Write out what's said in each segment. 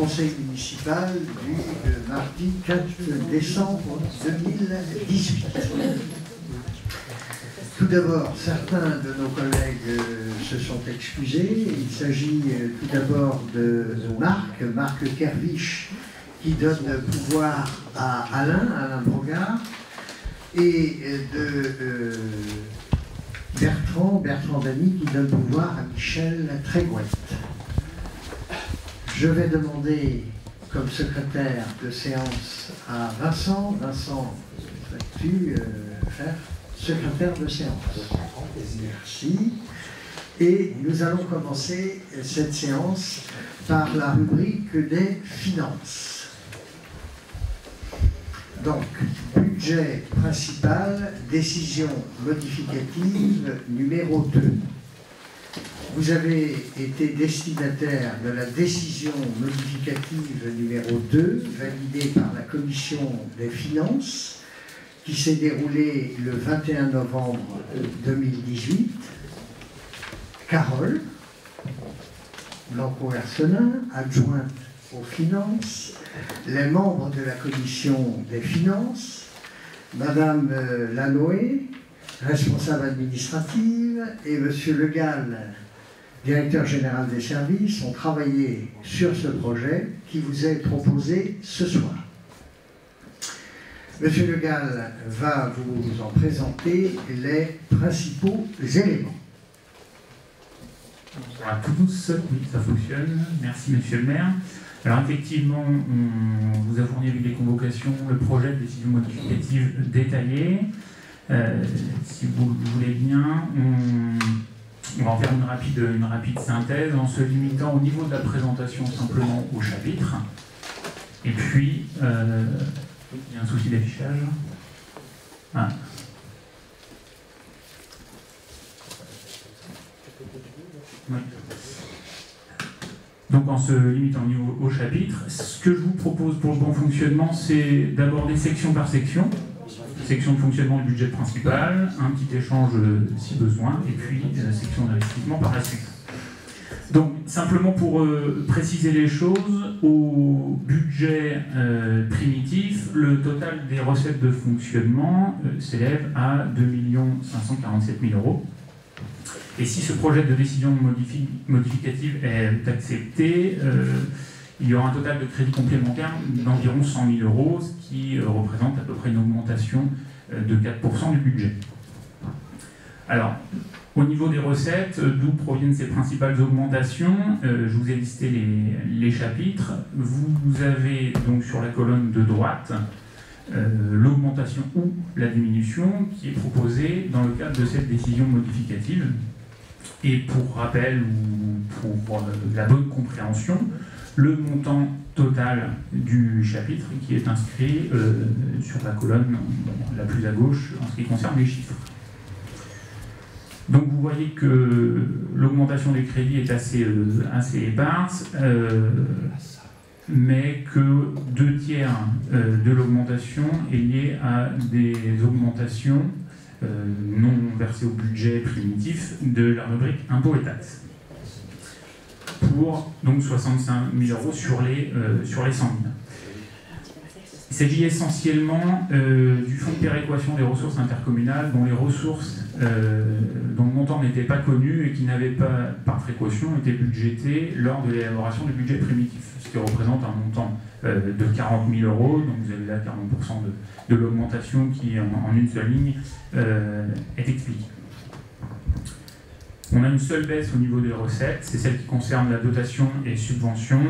conseil municipal du mardi 4 décembre 2018. Tout d'abord, certains de nos collègues se sont excusés. Il s'agit tout d'abord de Marc Kervish, qui donne pouvoir à Alain Brogard, et de Bertrand Dany, qui donne pouvoir à Michel Trégouette. Je vais demander comme secrétaire de séance à Vincent. Vincent, vas-tu faire secrétaire de séance? Merci. Et nous allons commencer cette séance par la rubrique des finances. Donc, budget principal, décision modificative numéro 2. Vous avez été destinataire de la décision modificative numéro 2, validée par la Commission des finances, qui s'est déroulée le 21 novembre 2018. Carole Blanco-Hercelin, adjointe aux finances, les membres de la Commission des finances, Madame Lanoé, responsable administrative, et Monsieur Le Gall, directeur général des services, ont travaillé sur ce projet qui vous est proposé ce soir. Monsieur Le Gall va vous en présenter les principaux éléments. Bonsoir à tous, oui, ça fonctionne. Merci, monsieur le maire. Alors, effectivement, on vous a fourni avec des convocations le projet de décision modificative détaillée. Si vous le voulez bien, on va en faire une rapide synthèse en se limitant au niveau de la présentation simplement au chapitre. Et puis, il y a un souci d'affichage. Ah. Oui. Donc en se limitant au chapitre, ce que je vous propose pour le bon fonctionnement, c'est d'aborder section par section. Section de fonctionnement du budget principal, un petit échange si besoin, et puis section d'investissement par la suite. Donc simplement pour préciser les choses, au budget primitif, le total des recettes de fonctionnement s'élève à 2 547 000 €. Et si ce projet de décision modificative est accepté, il y aura un total de crédits complémentaires d'environ 100 000 €, ce qui représente à peu près une augmentation de 4% du budget. Alors, au niveau des recettes, d'où proviennent ces principales augmentations? Je vous ai listé les chapitres. Vous avez donc sur la colonne de droite l'augmentation ou la diminution qui est proposée dans le cadre de cette décision modificative. Et pour rappel ou pour la bonne compréhension, le montant total du chapitre qui est inscrit sur la colonne la plus à gauche en ce qui concerne les chiffres. Donc vous voyez que l'augmentation des crédits est assez éparse, mais que 2 tiers de l'augmentation est liée à des augmentations non versées au budget primitif de la rubrique impôts et taxes, pour donc 65 000 € sur les 100 000. Il s'agit essentiellement du fonds de péréquation des ressources intercommunales dont les ressources, dont le montant n'était pas connu et qui n'avaient pas, par précaution, été budgétées lors de l'élaboration du budget primitif, ce qui représente un montant de 40 000 €. Donc vous avez là 40% de l'augmentation qui, en une seule ligne, est expliquée. On a une seule baisse au niveau des recettes, c'est celle qui concerne la dotation et subvention,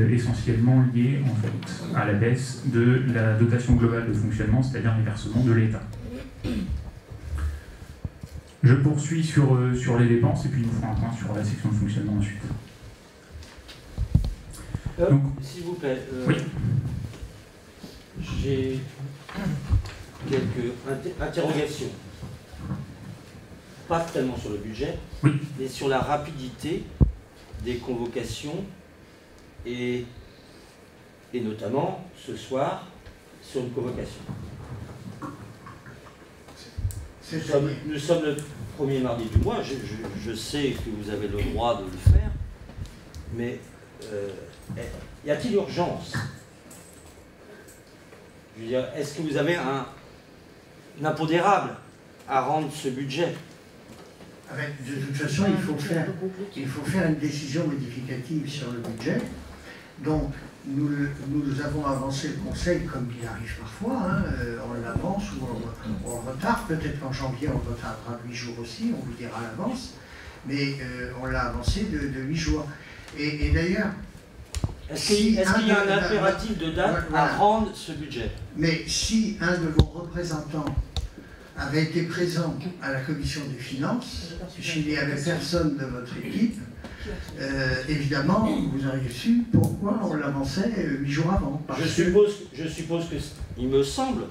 essentiellement liée en fait à la baisse de la dotation globale de fonctionnement, c'est-à-dire les versements de l'État. Je poursuis sur les dépenses et puis nous ferons un point sur la section de fonctionnement ensuite. S'il vous plaît, oui. J'ai quelques interrogations. Pas tellement sur le budget, oui, mais sur la rapidité des convocations et notamment ce soir sur une convocation. Nous sommes le premier mardi du mois, je sais que vous avez le droit de le faire, mais y a-t-il urgence? Je veux dire, est-ce que vous avez un impondérable à rendre ce budget? De toute façon, il faut faire une décision modificative sur le budget. Donc, nous avons avancé le Conseil comme il arrive parfois, hein, on l'avance ou on le retarde. Peut-être qu'en janvier, on retardera 8 jours aussi, on vous dira à l'avance. Mais on l'a avancé de 8 jours. Et d'ailleurs... Est-ce qu'il y a un impératif de date à rendre ce budget? Mais si un de vos représentants avait été présent à la commission des finances, s'il n'y avait personne de votre équipe, évidemment, vous auriez su pourquoi on l'avançait 8 jours avant. Je suppose que, il me semble,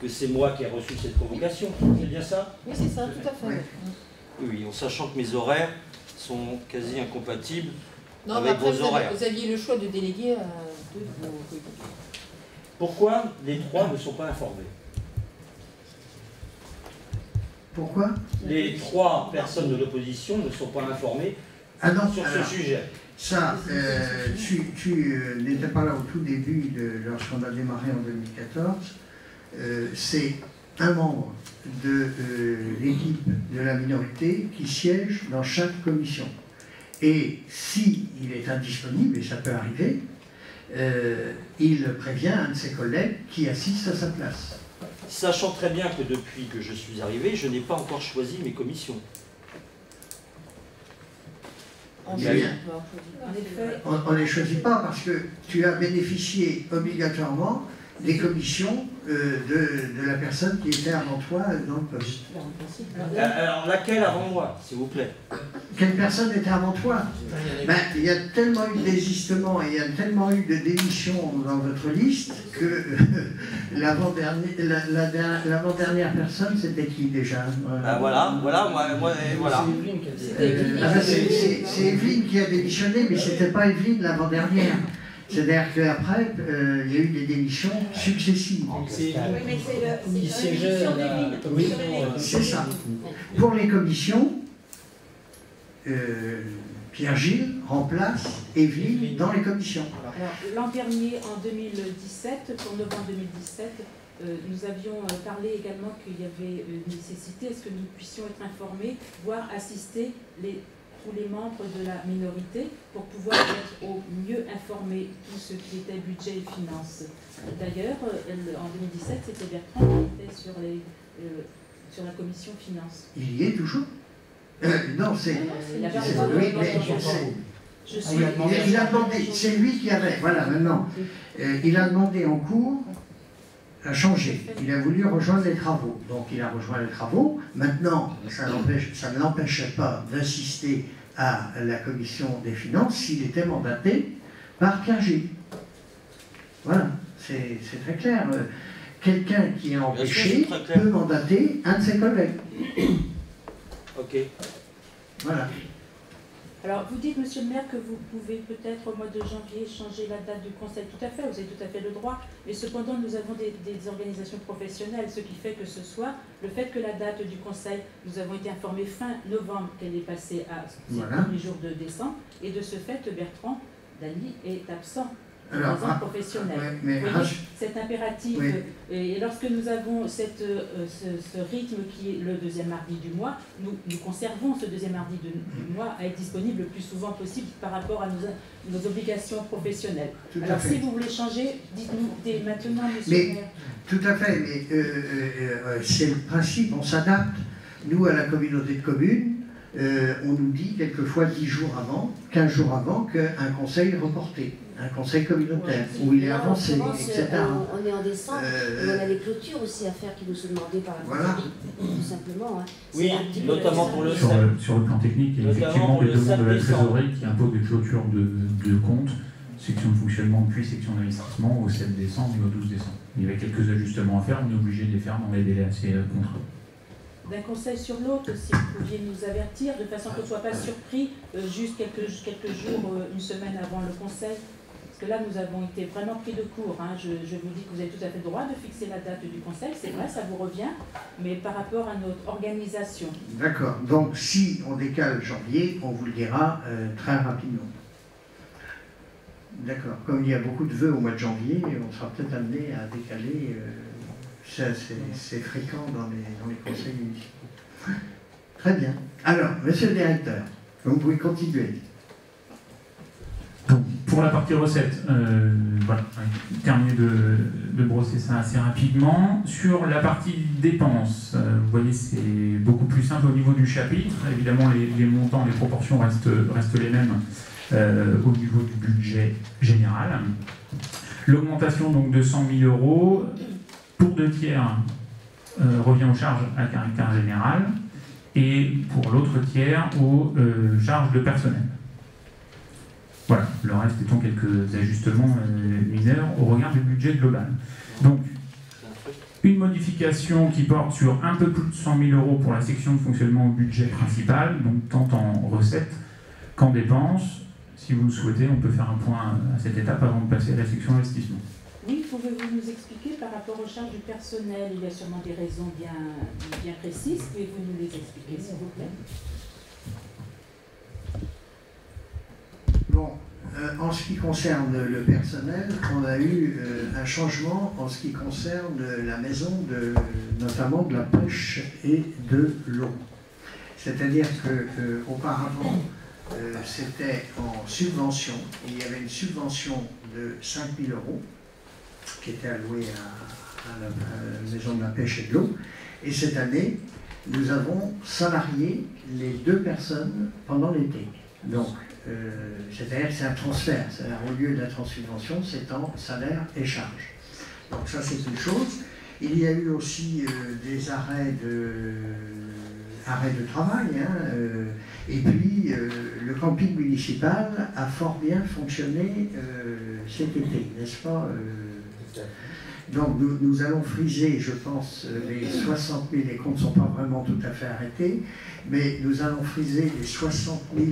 que c'est moi qui ai reçu cette convocation. C'est bien ça? Oui, c'est ça, tout à fait. Oui, en sachant que mes horaires sont quasi incompatibles non, avec après, vos horaires. Vous aviez le choix de déléguer à deux de vos coéquipiers. Pourquoi les 3 ne sont pas informés? Pourquoi? Les 3 personnes de l'opposition ne sont pas informées sur ce sujet. Ça, tu n'étais pas là au tout début, lorsqu'on a démarré en 2014. C'est un membre de l'équipe de la minorité qui siège dans chaque commission. Et s'il est indisponible, et ça peut arriver, il prévient un de ses collègues qui assiste à sa place. Sachant très bien que depuis que je suis arrivé, je n'ai pas encore choisi mes commissions. On ne les choisit pas parce que tu as bénéficié obligatoirement des commissions de la personne qui était avant toi dans le poste. Alors laquelle avant moi, s'il vous plaît? Quelle personne était avant toi? Ben, il y a tellement eu de désistements et il y a tellement eu de démissions dans votre liste que l'avant-dernière personne, c'était qui déjà? Voilà. C'est Evelyne qui a démissionné, mais c'était pas Evelyne l'avant-dernière. C'est-à-dire qu'après, il y a eu des démissions successives. Oui, mais c'est l'émission d'Evelyne. C'est ça. Pour les commissions, Pierre-Gilles remplace Evelyne dans les commissions. L'an dernier, en 2017, pour novembre 2017, nous avions parlé également qu'il y avait une nécessité à ce que nous puissions être informés, voire assister tous les membres de la minorité pour pouvoir être au mieux informés tout ce qui était budget et finances. D'ailleurs, en 2017, c'était Bertrand qui était sur la commission finances. Il y est toujours? Non, c'est... Il a demandé, c'est lui qui avait, voilà, maintenant, il a demandé en cours à changer. Il a voulu rejoindre les travaux. Donc il a rejoint les travaux. Maintenant, ça ne l'empêchait pas d'assister à la commission des finances s'il était mandaté par Pierre-Gilles. Voilà, c'est très clair. Quelqu'un qui est empêché peut mandater un de ses collègues. Ok. Voilà. Alors, vous dites, monsieur le maire, que vous pouvez peut-être au mois de janvier changer la date du conseil. Tout à fait, vous avez tout à fait le droit. Mais cependant, nous avons des organisations professionnelles, ce qui fait que ce soir, le fait que la date du conseil, nous avons été informés fin novembre qu'elle est passée à les premiers jours de décembre. Et de ce fait, Bertrand Dany est absent. Raison professionnelle. C'est impératif. Oui. Et lorsque nous avons ce rythme qui est le deuxième mardi du mois, nous conservons ce deuxième mardi du mois à être disponible le plus souvent possible par rapport à nos obligations professionnelles. Alors si vous voulez changer, dites-nous dès maintenant, monsieur le maire. Tout à fait, mais c'est le principe, on s'adapte. Nous, à la communauté de communes, on nous dit quelquefois 10 jours avant, 15 jours avant qu'un conseil est reporté. Un conseil communautaire, où il est avancé, etc. On est en décembre, et on a les clôtures aussi à faire qui nous sont demandées par la mairie, tout simplement. Hein. Oui, notamment pour le sur le plan technique, il y a effectivement des demandes de la trésorerie qui imposent des clôtures de comptes, section de fonctionnement puis section d'investissement au 7 décembre et au 12 décembre. Il y avait quelques ajustements à faire, on est obligé de les faire dans les délais assez contraints. D'un conseil sur l'autre, si vous pouviez nous avertir, de façon qu'on ne soit pas surpris juste quelques jours, une semaine avant le conseil. Parce que là, nous avons été vraiment pris de court. Hein. Je vous dis que vous avez tout à fait le droit de fixer la date du conseil, c'est vrai, ça vous revient, mais par rapport à notre organisation. D'accord. Donc, si on décale janvier, on vous le dira très rapidement. D'accord. Comme il y a beaucoup de vœux au mois de janvier, on sera peut-être amené à décaler. C'est fréquent dans les conseils municipaux. Très bien. Alors, monsieur le directeur, vous pouvez continuer. Donc, pour la partie recette, voilà, terminé de brosser ça assez rapidement. Sur la partie dépenses, vous voyez, c'est beaucoup plus simple au niveau du chapitre. Évidemment, les montants, les proportions restent les mêmes au niveau du budget général. L'augmentation donc de 100 000 euros, pour 2 tiers, revient aux charges à caractère général et pour l'autre tiers aux charges de personnel. Voilà, le reste étant quelques ajustements mineurs au regard du budget global. Donc, une modification qui porte sur un peu plus de 100 000 euros pour la section de fonctionnement au budget principal, donc tant en recettes qu'en dépenses. Si vous le souhaitez, on peut faire un point à cette étape avant de passer à la section investissement. Oui, pouvez-vous nous expliquer par rapport aux charges du personnel? Il y a sûrement des raisons bien précises. Pouvez-vous nous les expliquer, s'il vous plaît? Bon, en ce qui concerne le personnel, on a eu un changement en ce qui concerne la maison, notamment de la pêche et de l'eau. C'est-à-dire qu'auparavant, c'était en subvention. Il y avait une subvention de 5 000 euros qui était allouée à la maison de la pêche et de l'eau. Et cette année, nous avons salarié les 2 personnes pendant l'été. Donc, c'est-à-dire que c'est un transfert. C'est-à-dire au lieu d'être en subvention, c'est en salaire et charge. Donc ça, c'est une chose. Il y a eu aussi des arrêts de travail. Et puis, le camping municipal a fort bien fonctionné cet été, n'est-ce pas Donc, nous allons friser, je pense, les 60 000, les comptes ne sont pas vraiment tout à fait arrêtés, mais nous allons friser les 60 000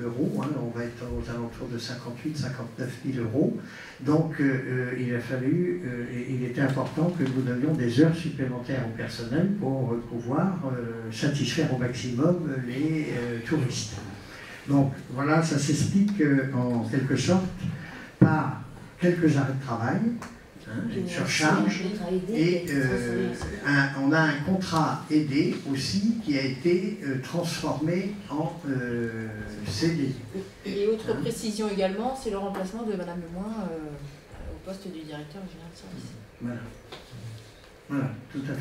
euros, on va être aux alentours de 58 59 000 euros. Donc, il était important que nous donnions des heures supplémentaires au personnel pour pouvoir satisfaire au maximum les touristes. Donc, voilà, ça s'explique en quelque sorte par quelques arrêts de travail, une surcharge, et on a un contrat aidé aussi qui a été transformé en CDI. Et autre précision également, c'est le remplacement de Madame Lemoin au poste du directeur général de service. Voilà. Voilà, tout à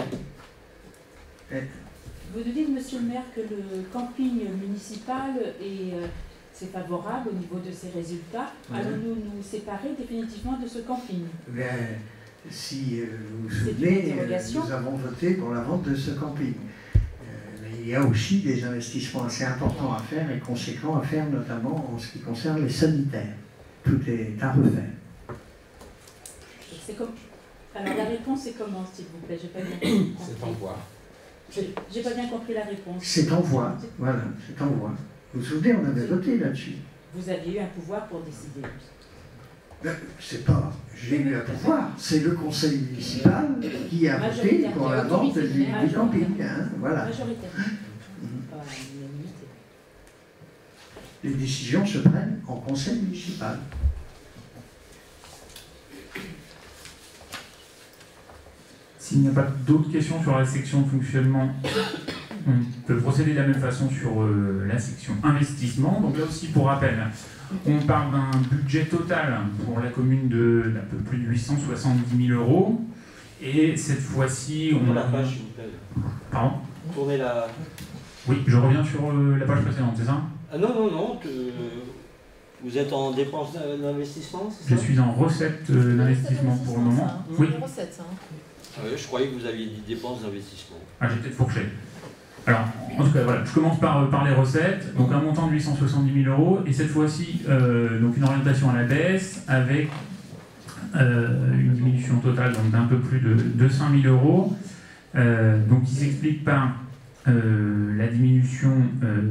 fait. Vous nous dites, monsieur le maire, que le camping municipal c'est favorable au niveau de ses résultats. Allons-nous nous séparer définitivement de ce camping? Si vous vous souvenez, nous avons voté pour la vente de ce camping. Mais il y a aussi des investissements assez importants à faire et conséquents à faire, notamment en ce qui concerne les sanitaires. Tout est à refaire. Alors la réponse est comment, s'il vous plaît? J'ai pas bien compris. C'est en voie. J'ai pas bien compris la réponse. C'est en voie, voilà, c'est en voie. Vous vous souvenez, on avait voté là-dessus. Vous aviez eu un pouvoir pour décider. C'est pas j'ai eu un pouvoir, c'est le conseil municipal qui a voté pour la vente du camping. Voilà. Les décisions se prennent en conseil municipal. S'il n'y a pas d'autres questions sur la section de fonctionnement, on peut procéder de la même façon sur la section investissement. Donc là aussi, pour rappel, on parle d'un budget total pour la commune d'un peu plus de 870 000 euros. Et cette fois-ci, on a... la page, s'il vous plaît. Pardon ? Tournez la... Oui, je reviens sur la page précédente, c'est ça ? Ah non. Vous êtes en dépenses d'investissement, c'est ça ? Je suis en recette d'investissement pour le moment. Oui. Recette, ça. Oui, je croyais que vous aviez dit dépenses d'investissement. Ah, j'ai peut-être fourché. Alors, en tout cas, voilà, je commence par les recettes. Donc un montant de 870 000 euros. Et cette fois-ci, donc une orientation à la baisse avec une diminution totale d'un peu plus de 200 000 euros. Donc qui s'explique par la diminution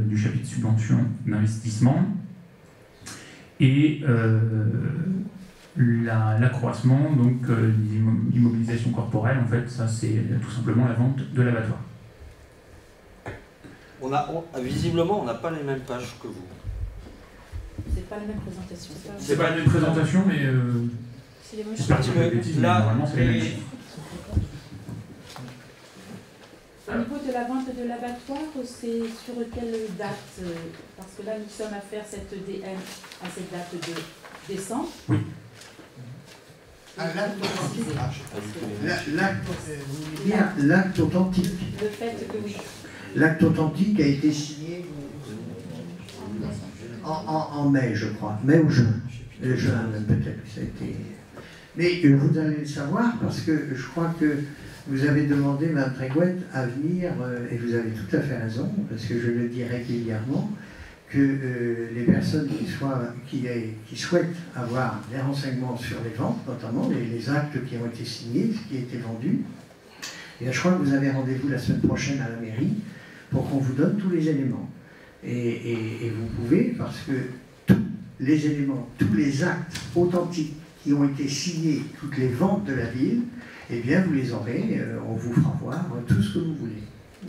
du chapitre subvention d'investissement et l'accroissement d'immobilisation corporelle. En fait, ça c'est tout simplement la vente de l'abattoir. Visiblement, on n'a pas les mêmes pages que vous. C'est pas la même présentation. C'est pas la même présentation, mais C'est les mêmes j'espère que chiffres. c'est bêtise, mais normalement c'est les mêmes chiffres. Au niveau de la vente de l'abattoir, c'est sur quelle date? Parce que là, nous sommes à faire cette DM à cette date de décembre. Oui. L'acte authentique. Le fait que oui. L'acte authentique a été signé en mai, je crois. Mai ou juin. Juin, peut-être que ça a été... Mais vous allez le savoir parce que je crois que vous avez demandé, Mme Tréguette, à venir, et vous avez tout à fait raison, parce que je le dis régulièrement, que les personnes qui souhaitent avoir des renseignements sur les ventes, notamment les actes qui ont été signés, ce qui a été vendu, et je crois que vous avez rendez-vous la semaine prochaine à la mairie pour qu'on vous donne tous les éléments. Et vous pouvez, parce que tous les éléments, tous les actes authentiques qui ont été signés, toutes les ventes de la ville, eh bien vous les aurez, on vous fera voir tout ce que vous voulez.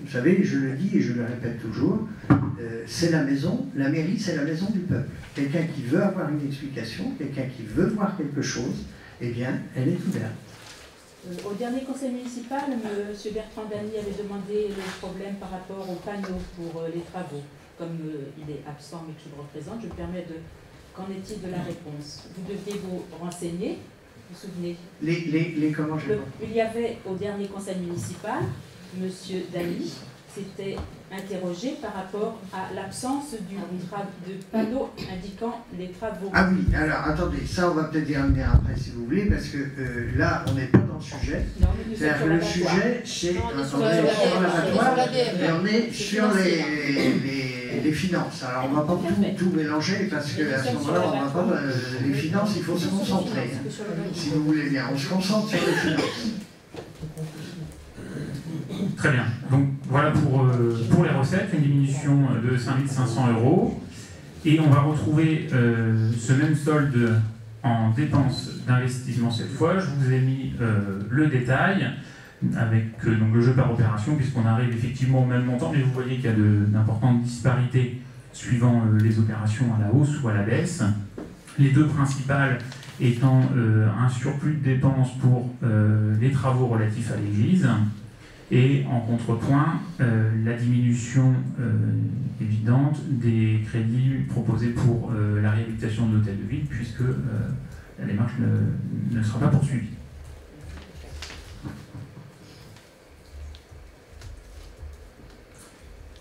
Vous savez, je le dis et je le répète toujours, c'est la maison, la mairie c'est la maison du peuple. Quelqu'un qui veut avoir une explication, quelqu'un qui veut voir quelque chose, eh bien elle est ouverte. Au dernier conseil municipal, M. Bertrand Dany avait demandé le problème par rapport aux panneaux pour les travaux. Comme il est absent mais que je le représente, je me permets de... Qu'en est-il de la réponse? Vous deviez vous renseigner, vous vous souvenez? Comment il y avait au dernier conseil municipal, M. Dany s'était interrogé par rapport à l'absence de panneau indiquant les travaux. Ah oui, alors attendez, ça on va peut-être y revenir après si vous voulez, parce que là on n'est pas dans le sujet. C'est-à-dire que le sujet c'est sur l'abattoir et on est sur les finances. Alors on ne va pas tout mélanger parce qu'à ce moment-là on va pas les finances, il faut se concentrer. Si vous voulez bien, on se concentre sur les finances. Très bien. Donc voilà pour les recettes, une diminution de 5 500 €. Et on va retrouver ce même solde en dépenses d'investissement cette fois. Je vous ai mis le détail avec donc le jeu par opération, puisqu'on arrive effectivement au même montant, mais vous voyez qu'il y a d'importantes disparités suivant les opérations à la hausse ou à la baisse. Les deux principales étant un surplus de dépenses pour les travaux relatifs à l'église, et en contrepoint, la diminution évidente des crédits proposés pour la réhabilitation de l'hôtel de ville, puisque la démarche ne sera pas poursuivie.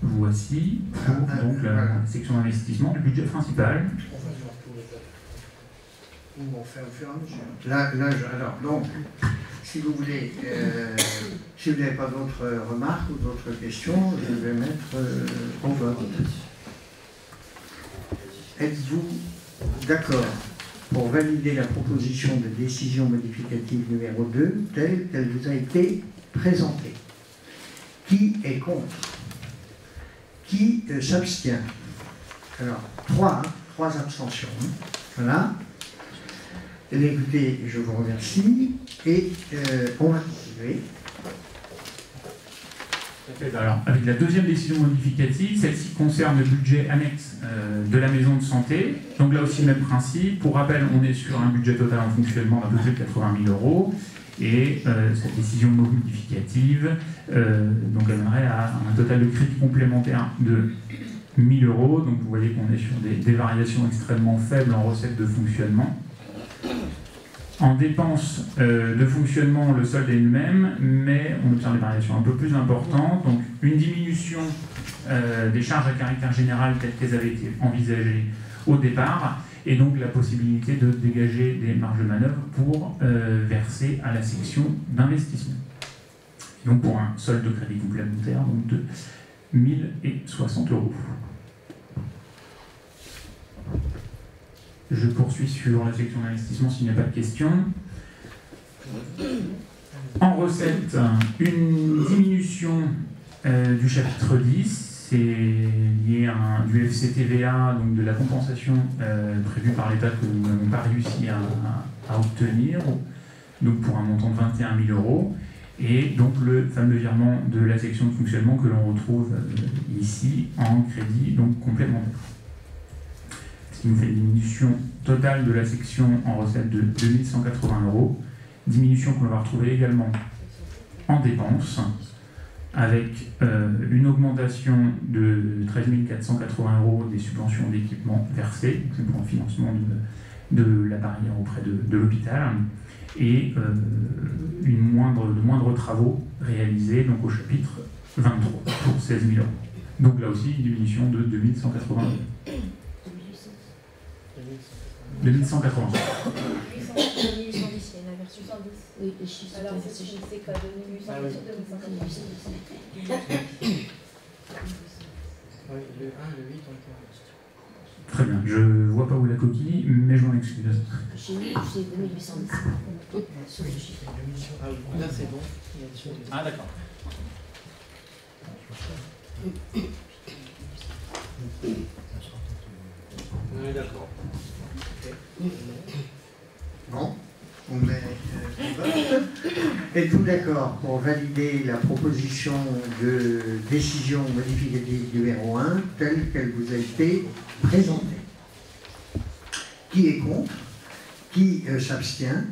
Voici pour donc, la section d'investissement du budget principal. On fait au fur et à mesure. Alors, donc, si vous voulez, si vous n'avez pas d'autres remarques ou d'autres questions, je vais mettre au vote. Êtes-vous d'accord pour valider la proposition de décision modificative numéro 2 telle qu'elle vous a été présentée? Qui est contre? Qui s'abstient? Alors, trois abstentions. Voilà. Eh bien, écoutez, je vous remercie et on va continuer. Alors, avec la deuxième décision modificative, celle-ci concerne le budget annexe de la maison de santé. Donc là aussi, même principe. Pour rappel, on est sur un budget total en fonctionnement d'à peu près 80 000 €. Et cette décision modificative donc amènerait à un total de crédit complémentaire de 1 000 €. Donc vous voyez qu'on est sur des variations extrêmement faibles en recettes de fonctionnement. En dépenses de fonctionnement, le solde est le même, mais on obtient des variations un peu plus importantes. Donc une diminution des charges à caractère général telles qu'elles avaient été envisagées au départ, et donc la possibilité de dégager des marges de manœuvre pour verser à la section d'investissement. Donc pour un solde de crédit complémentaire donc de 1 060 €. Je poursuis sur la section d'investissement s'il n'y a pas de questions. En recette, une diminution du chapitre 10. C'est lié à du FCTVA, donc de la compensation prévue par l'État que nous n'avons pas réussi à obtenir, donc pour un montant de 21 000 €, et donc le fameux virement de la section de fonctionnement que l'on retrouve ici en crédit donc complémentaire. qui nous fait une diminution totale de la section en recette de 2180 €, diminution qu'on va retrouver également en dépenses, avec une augmentation de 13 480 € des subventions d'équipement versées, c'est pour le financement de la barrière auprès de l'hôpital, et de moindres travaux réalisés donc au chapitre 23 pour 16 000 €. Donc là aussi, une diminution de 2180 €. 2180. 2810, il y a une inversion. Oui, les chiffres. Alors, c'est quoi, 2810 sur 2510? Oui, le 1, le 8, on peut. Très bien, je ne vois pas où est la coquille, mais je m'en excuse. Chez nous, c'est 2810. Sur les chiffres. Ah oui, là c'est bon. Ah d'accord. Oui, d'accord. Bon, on met vote. Êtes-vous d'accord pour valider la proposition de décision modificative numéro 1 telle qu'elle vous a été présentée? Qui est contre? Qui s'abstient?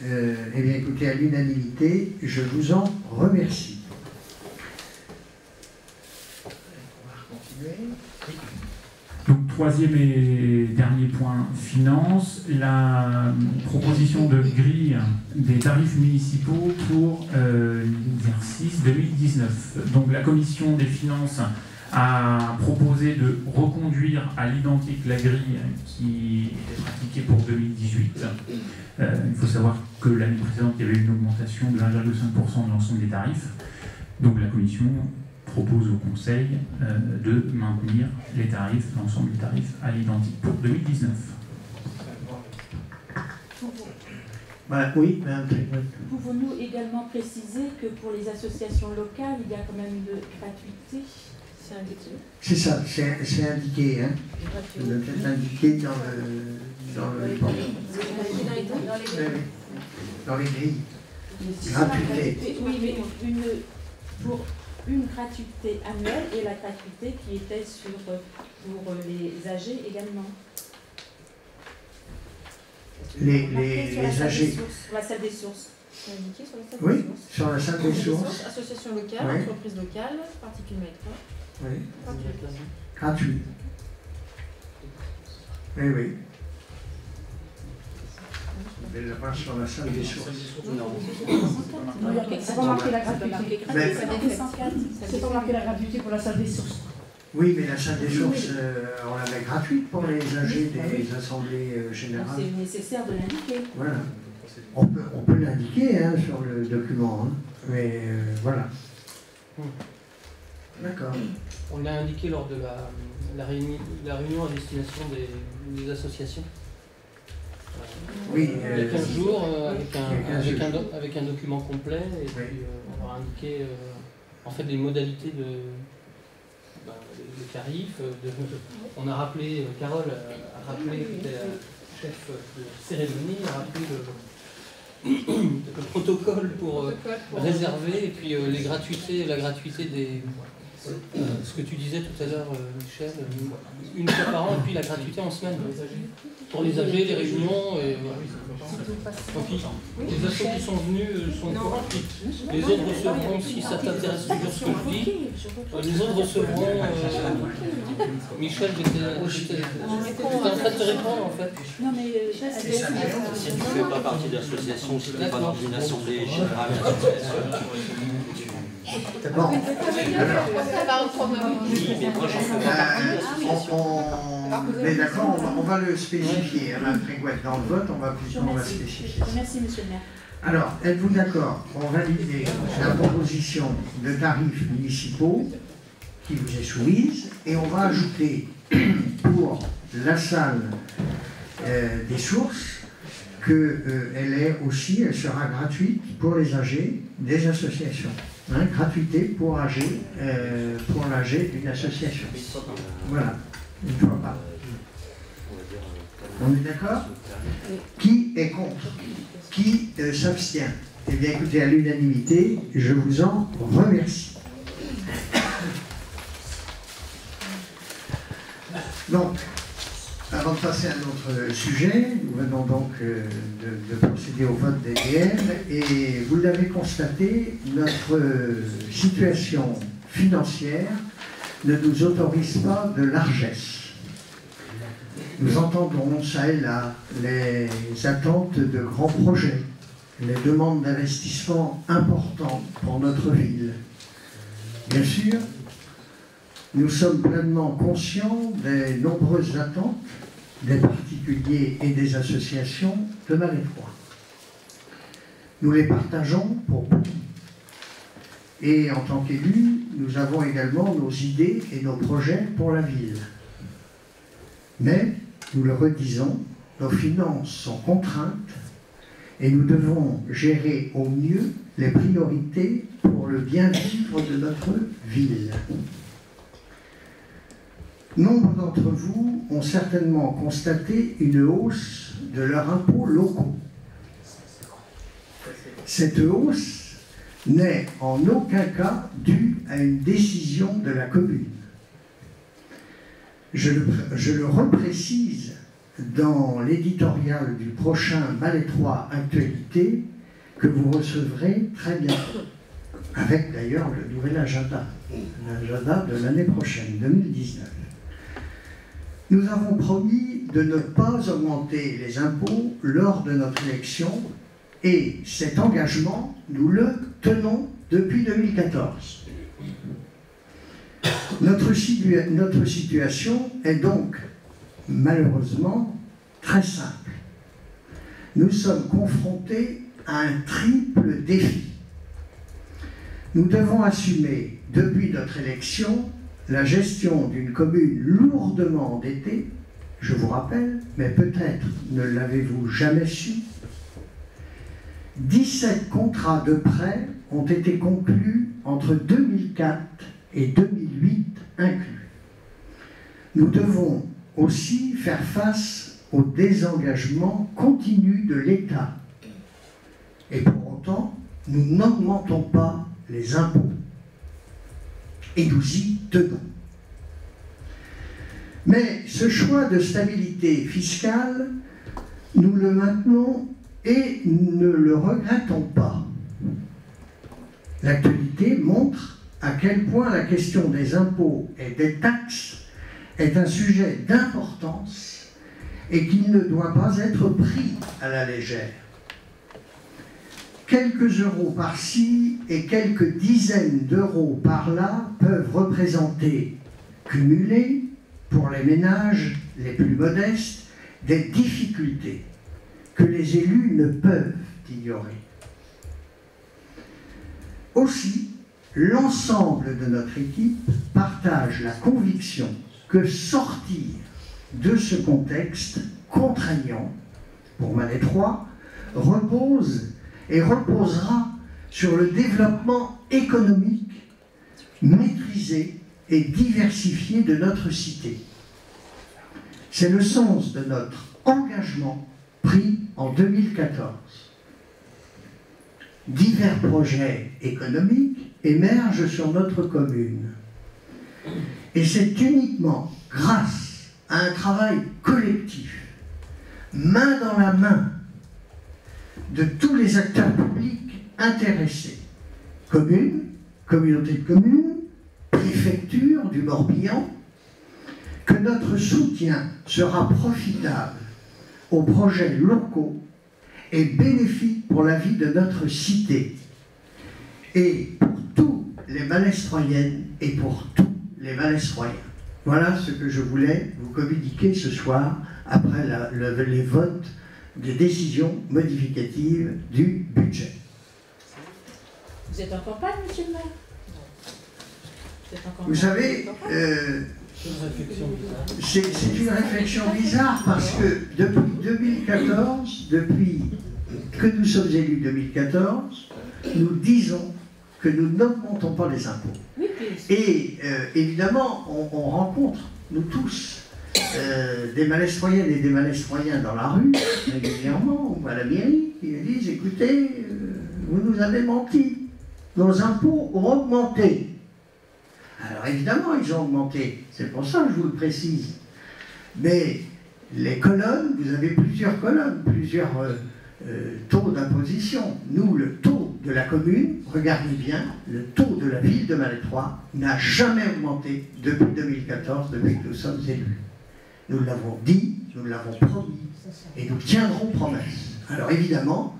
Eh bien, écoutez, à l'unanimité, je vous en remercie. On va continuer. Donc, troisième et dernier point, finance, la proposition de grille des tarifs municipaux pour l'exercice 2019. Donc, la commission des finances a proposé de reconduire à l'identique la grille qui était pratiquée pour 2018. Il faut savoir que l'année précédente, il y avait une augmentation de 1,5% de l'ensemble des tarifs. Donc, la commission propose au Conseil de maintenir les tarifs, l'ensemble des tarifs à l'identique pour 2019. Voilà, oui, Madame. Pouvons-nous également préciser que pour les associations locales, il y a quand même une gratuité? C'est indiqué. C'est ça, c'est indiqué, hein. Ça doit être indiqué dans les grilles. Gratuité. Oui, mais pour une gratuité annuelle et la gratuité qui était pour les âgés également. Les âgés. Sur la salle des sources. C'est indiqué sur la salle Oui, des sources. sur la salle des sources. Association locale, Oui. entreprise locale, particules maître. Oui, Gratuit. gratuit. Oui, oui. Elle la sur la salle des sources. C'est pas marqué la gratuité. C'est pas marqué la gratuité pour la salle des sources. Oui, mais la salle des sources, on la met gratuite pour les âgés des assemblées générales. C'est nécessaire de l'indiquer. Voilà. On peut l'indiquer hein, sur le document, hein, mais voilà. D'accord. On l'a indiqué lors de la réunion à destination des associations. Oui, il y a 15 jours, avec un document complet, et oui. puis on leur a indiqué en fait les modalités les tarifs. On a rappelé, Carole a rappelé, qui était la chef de cérémonie, a rappelé le protocole pour réserver, et puis la gratuité des... ce que tu disais tout à l'heure, Michel, une fois par an, et puis la gratuité en semaine. Pour les âgés, les réunions, et donc, les assos qui sont venus sont au courant, puis les autres recevront, si ça t'intéresse toujours ce que je dis, les autres recevront... Michel, j'étais en train de te répondre en fait. Non mais Si tu ne fais pas partie de l'association, si tu n'es pas dans une assemblée générale, Bon, mais d'accord, on va le spécifier. Mme Fréguette, dans le vote, on va spécifier. Merci, monsieur le maire. Alors, êtes-vous d'accord pour valider la proposition de tarifs municipaux qui vous est soumise, et on va ajouter pour la salle des sources qu'elle sera gratuite pour les âgés des associations. Hein, gratuité pour l'âgé d'une association. Voilà, une fois par. On est d'accord? Qui est contre? Qui s'abstient? Eh bien, écoutez, à l'unanimité, je vous en remercie. Donc, Avant de passer à un autre sujet, nous venons donc de procéder au vote des DM et vous l'avez constaté, notre situation financière ne nous autorise pas de largesse. Nous entendons ça et là les attentes de grands projets, les demandes d'investissement importantes pour notre ville. Bien sûr, nous sommes pleinement conscients des nombreuses attentes des particuliers et des associations de Malétroit. Nous les partageons pour beaucoup. Et en tant qu'élus, nous avons également nos idées et nos projets pour la ville. Mais, nous le redisons, nos finances sont contraintes et nous devons gérer au mieux les priorités pour le bien-vivre de notre ville. Nombre d'entre vous ont certainement constaté une hausse de leurs impôts locaux. Cette hausse n'est en aucun cas due à une décision de la commune. Je le reprécise dans l'éditorial du prochain Malétroit Actualité que vous recevrez très bientôt, avec d'ailleurs le nouvel agenda, l'agenda de l'année prochaine, 2019. Nous avons promis de ne pas augmenter les impôts lors de notre élection et cet engagement, nous le tenons depuis 2014. Notre situation est donc malheureusement très simple. Nous sommes confrontés à un triple défi. Nous devons assumer depuis notre élection la gestion d'une commune lourdement endettée, je vous rappelle, mais peut-être ne l'avez-vous jamais su, 17 contrats de prêt ont été conclus entre 2004 et 2008 inclus. Nous devons aussi faire face au désengagement continu de l'État. Et pour autant, nous n'augmentons pas les impôts. Et nous y tenons. Mais ce choix de stabilité fiscale, nous le maintenons et ne le regrettons pas. L'actualité montre à quel point la question des impôts et des taxes est un sujet d'importance et qu'il ne doit pas être pris à la légère. Quelques euros par-ci et quelques dizaines d'euros par-là peuvent représenter, cumulés, pour les ménages les plus modestes, des difficultés que les élus ne peuvent ignorer. Aussi, l'ensemble de notre équipe partage la conviction que sortir de ce contexte contraignant pour Malétroit repose et reposera sur le développement économique maîtrisé et diversifié de notre cité. C'est le sens de notre engagement pris en 2014. Divers projets économiques émergent sur notre commune. Et c'est uniquement grâce à un travail collectif, main dans la main, de tous les acteurs publics intéressés, communes, communautés de communes, préfecture du Morbihan, que notre soutien sera profitable aux projets locaux et bénéfique pour la vie de notre cité et pour tous les Malestroyennes et pour tous les Malestroyens. Voilà ce que je voulais vous communiquer ce soir après les votes des décisions modificatives du budget. Vous êtes en campagne, monsieur le maire? Vous savez, c'est une réflexion bizarre parce que depuis 2014, depuis que nous sommes élus 2014, nous disons que nous n'augmentons pas les impôts. Et évidemment, on rencontre, nous tous, des Malestroyennes et des Malestroyens dans la rue, régulièrement, ou à la mairie, qui nous disent, écoutez, vous nous avez menti, nos impôts ont augmenté. Alors évidemment, ils ont augmenté, c'est pour ça que je vous le précise. Mais Les colonnes, vous avez plusieurs colonnes, plusieurs taux d'imposition. Nous, le taux de la commune, regardez bien, le taux de la ville de Malétroit n'a jamais augmenté depuis 2014, depuis que nous sommes élus. Nous l'avons dit, nous l'avons promis, et nous tiendrons promesse. Alors évidemment,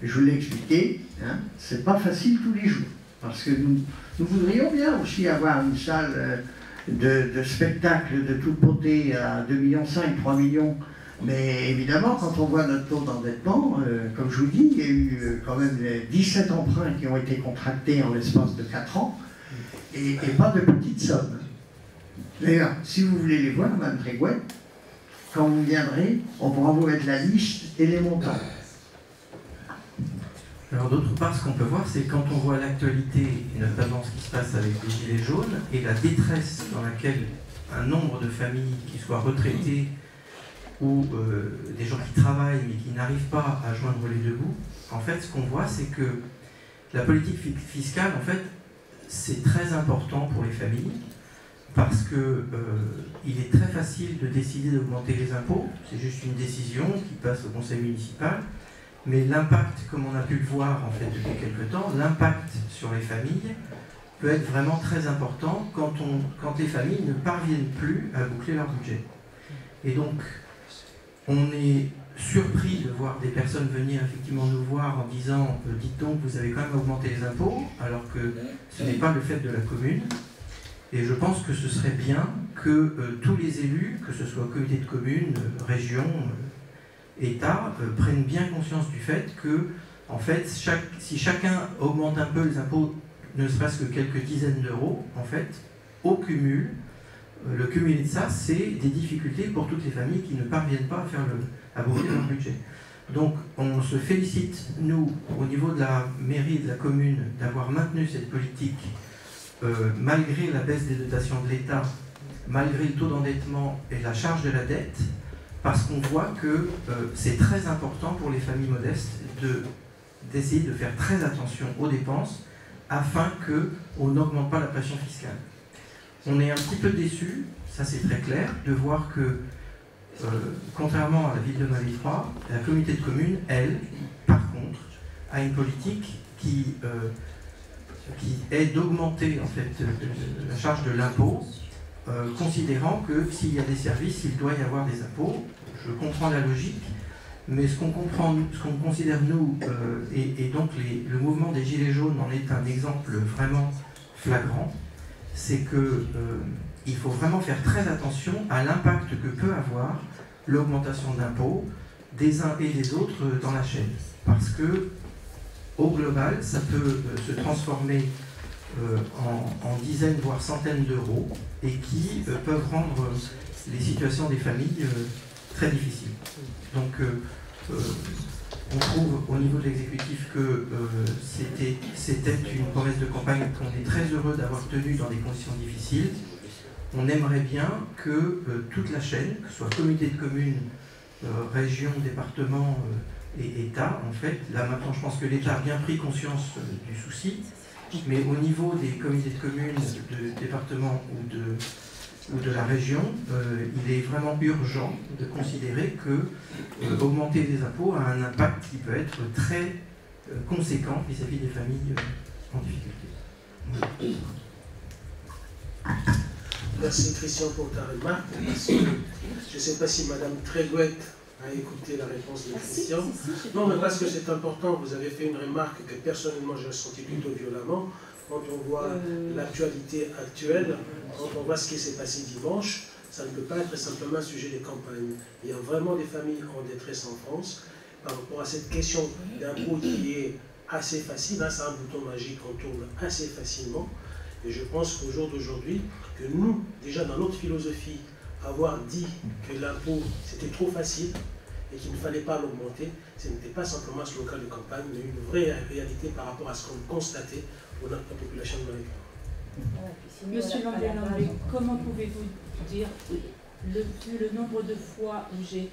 je vous l'ai expliqué, hein, c'est pas facile tous les jours, parce que nous voudrions bien aussi avoir une salle de spectacle de toute beauté à 2,5 millions, 3 millions. Mais évidemment, quand on voit notre taux d'endettement, comme je vous dis, il y a eu quand même 17 emprunts qui ont été contractés en l'espace de 4 ans, et pas de petites sommes. D'ailleurs, si vous voulez les voir, Mme Trégouet, quand vous viendrez, on pourra vous mettre la liste et les montants. Alors d'autre part, ce qu'on peut voir, c'est quand on voit l'actualité, et notamment ce qui se passe avec les gilets jaunes, et la détresse dans laquelle un nombre de familles, qui soient retraitées, ou des gens qui travaillent mais qui n'arrivent pas à joindre les deux bouts, en fait, ce qu'on voit, c'est que la politique fiscale, en fait, c'est très important pour les familles, parce que il est très facile de décider d'augmenter les impôts, c'est juste une décision qui passe au conseil municipal, mais l'impact, comme on a pu le voir en fait depuis quelque temps, l'impact sur les familles peut être vraiment très important quand les familles ne parviennent plus à boucler leur budget. Et donc, on est surpris de voir des personnes venir effectivement nous voir en disant « dites donc, vous avez quand même augmenté les impôts », alors que ce n'est pas le fait de la commune. Et je pense que ce serait bien que tous les élus, que ce soit comité de communes, région, État, prennent bien conscience du fait que, en fait, si chacun augmente un peu les impôts, ne serait-ce que quelques dizaines d'euros, en fait, au cumul, le cumulé de ça, c'est des difficultés pour toutes les familles qui ne parviennent pas à boucler leur budget. Donc, on se félicite, nous, au niveau de la mairie et de la commune, d'avoir maintenu cette politique malgré la baisse des dotations de l'État, malgré le taux d'endettement et la charge de la dette, parce qu'on voit que c'est très important pour les familles modestes d'essayer de faire très attention aux dépenses afin qu'on n'augmente pas la pression fiscale. On est un petit peu déçus, ça c'est très clair, de voir que, contrairement à la ville de Malétroit, la communauté de communes, elle, par contre, a une politique qui est d'augmenter en fait la charge de l'impôt, considérant que s'il y a des services, il doit y avoir des impôts. Je comprends la logique, mais ce qu'on considère nous, et donc le mouvement des Gilets jaunes en est un exemple vraiment flagrant, c'est qu'il faut vraiment faire très attention à l'impact que peut avoir l'augmentation d'impôts des uns et des autres dans la chaîne. Parce que, au global, ça peut se transformer en dizaines, voire centaines d'euros, et qui peuvent rendre les situations des familles très difficiles. Donc, on trouve au niveau de l'exécutif que c'était une promesse de campagne qu'on est très heureux d'avoir tenue dans des conditions difficiles. On aimerait bien que toute la chaîne, que ce soit comité de communes, région, département et État, en fait, là maintenant je pense que l'État a bien pris conscience du souci, mais au niveau des comités de communes, de département ou de la région, il est vraiment urgent de considérer que augmenter les impôts a un impact qui peut être très conséquent vis-à-vis des familles en difficulté. Merci Christian pour ta remarque. Je ne sais pas si Madame Trégouet a écouté la réponse de Christian. Non, mais parce que c'est important, vous avez fait une remarque que personnellement j'ai ressentie plutôt violemment. Quand on voit l'actualité actuelle, quand on voit ce qui s'est passé dimanche, ça ne peut pas être simplement un sujet de campagne. Il y a vraiment des familles en détresse en France par rapport à cette question d'impôt qui est assez facile. Hein, c'est un bouton magique qu'on tourne assez facilement. Et je pense qu'au jour d'aujourd'hui, que nous, déjà dans notre philosophie, avoir dit que l'impôt c'était trop facile et qu'il ne fallait pas l'augmenter, ce n'était pas simplement un slogan de campagne, mais une vraie réalité par rapport à ce qu'on constatait pour notre population de Malétroit. Monsieur Lambert, comment pouvez-vous dire, vu le nombre de fois où j'ai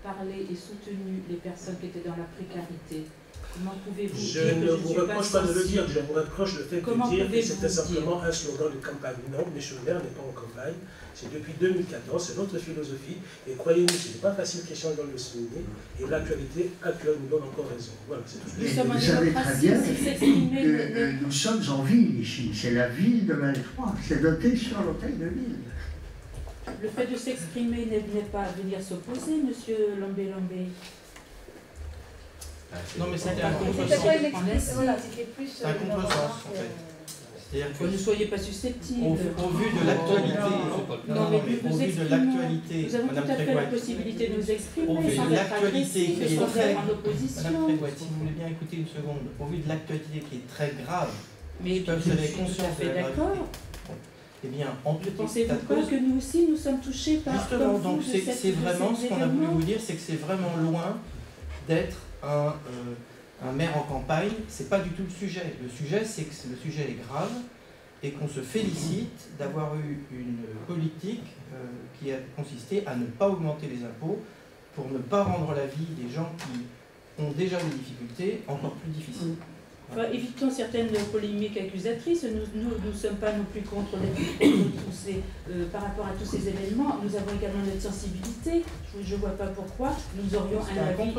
parlé et soutenu les personnes qui étaient dans la précarité? Comment pouvez-vous Je dire que ne je vous suis reproche pas de le sensible? dire, je vous reproche le fait Comment de dire que pouvez-vous c'était simplement dire un slogan de campagne. Non, M. le maire n'est pas en campagne. C'est depuis 2014, c'est notre philosophie. Et croyez-nous, ce n'est pas facile question de le souligner. Et l'actualité actuelle nous donne encore raison. Voilà, c'est tout. Vous savez très bien que nous sommes en ville ici. C'est la ville de Malétroit. C'est noté sur l'hôtel de ville. Le fait de s'exprimer n'est pas venir s'opposer, monsieur Lambé. Non, mais c'était un contresens. Voilà, c'était plus C'est un contresens, en fait. C'est-à-dire que ne soyez pas susceptibles. Au vu de l'actualité, nous avons tout à fait la possibilité de nous exprimer au vu sans de être l'actualité agressifs qui et est sans très, être en opposition. Madame Trégoët, si vous voulez bien écouter une seconde, au vu de l'actualité qui est très grave, mais vous avez conscience de la d'accord. Eh bien, en tout Pensez-vous pas que nous aussi nous sommes touchés par justement, donc c'est vraiment ce qu'on a voulu événements. vous dire, c'est que c'est vraiment loin d'être un maire en campagne. C'est pas du tout le sujet. Le sujet, c'est que le sujet est grave et qu'on se félicite d'avoir eu une politique qui a consisté à ne pas augmenter les impôts pour ne pas rendre la vie des gens qui ont déjà des difficultés encore plus difficiles. Enfin, évitons certaines polémiques accusatrices. Nous ne sommes pas non plus contre par rapport à tous ces événements. Nous avons également notre sensibilité. Je ne vois pas pourquoi nous aurions un avis